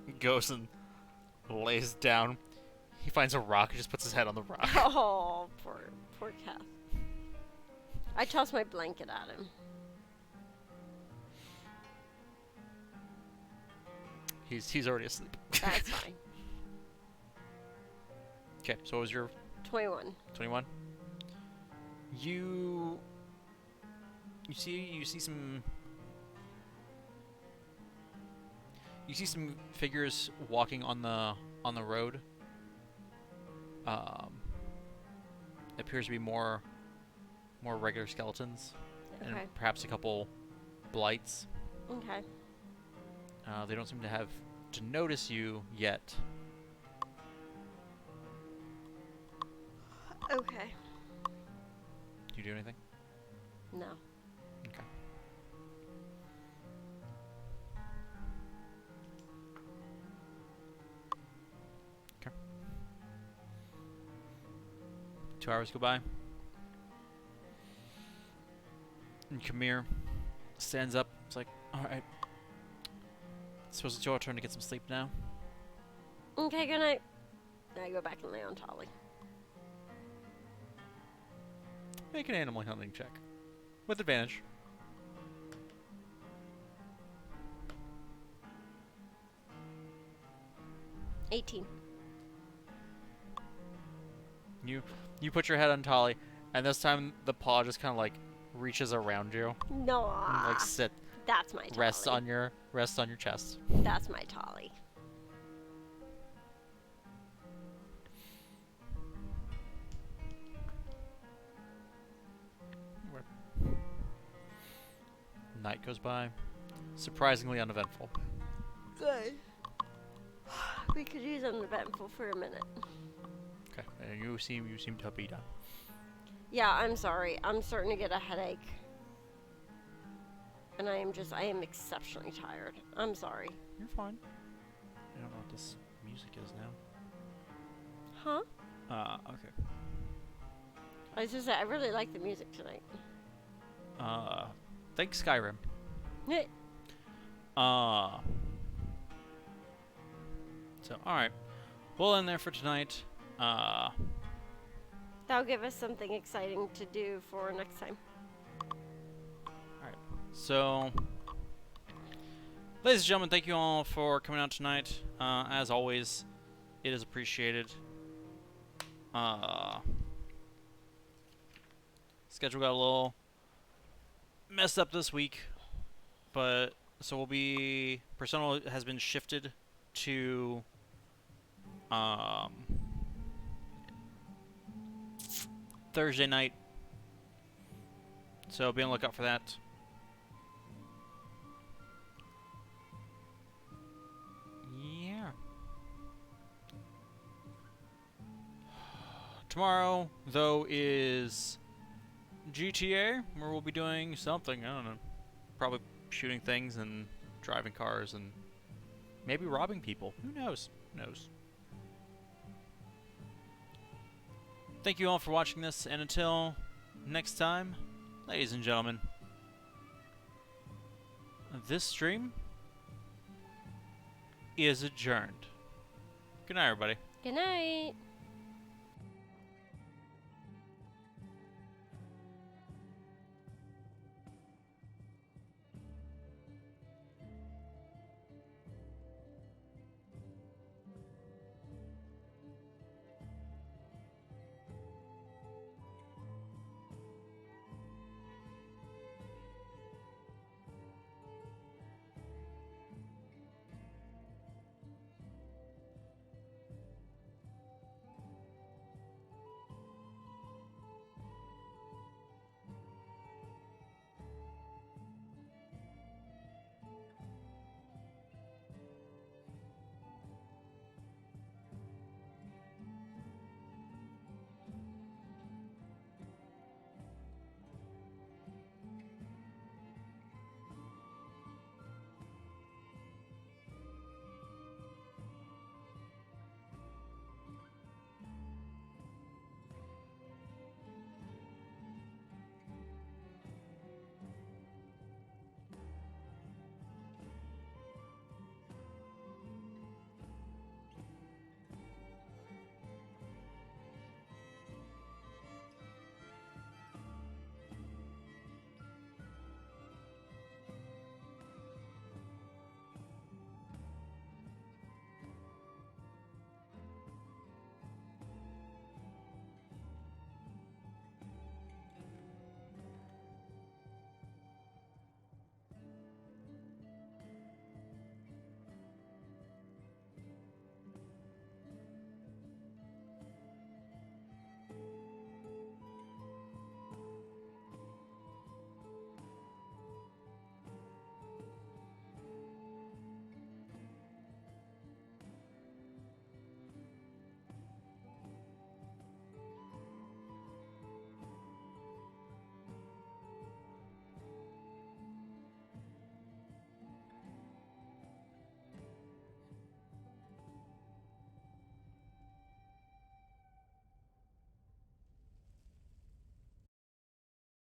A: He goes and lays down. He finds a rock and just puts his head on the rock.
B: Oh, poor Kath. I toss my blanket at him.
A: He's already asleep.
B: That's fine.
A: Okay, so what was your
B: 21.
A: 21? You see some figures walking on the road. Appears to be more regular skeletons,
B: Okay.
A: and perhaps a couple blights.
B: Okay.
A: They don't seem to have to notice you yet.
B: Okay.
A: Do you do anything?
B: No.
A: Okay. Okay. 2 hours go by. And Kamir stands up. It's like, alright. Suppose it's your turn to get some sleep now.
B: Okay, good night. I go back and lay on Tali.
A: Make an animal handling check. With advantage.
B: $18.
A: You put your head on Tali, and this time the paw just kind of like reaches around you.
B: No.
A: And, like sit,
B: That's my Tali.
A: rests on your chest.
B: That's my Tali.
A: Night goes by, surprisingly uneventful.
B: Good. We could use uneventful for a minute.
A: Okay, and you seem to be done.
B: Yeah, I'm sorry. I'm starting to get a headache. And I am exceptionally tired. I'm sorry.
A: You're fine. I don't know what this music is
B: Huh?
A: now. Okay.
B: I was just saying, I really like the music tonight.
A: Thanks Skyrim. So, alright. We'll end there for tonight.
B: That'll give us something exciting to do for next time.
A: Alright. So, ladies and gentlemen, thank you all for coming out tonight. As always, it is appreciated. Schedule got a little messed up this week, but so Persona has been shifted to Thursday night, so be on the lookout for that. Yeah. Tomorrow, though, is GTA, where we'll be doing something, I don't know, probably shooting things and driving cars and maybe robbing people. Who knows? Who knows? Thank you all for watching this, and until next time, ladies and gentlemen, this stream is adjourned. Good night, everybody.
B: Good night.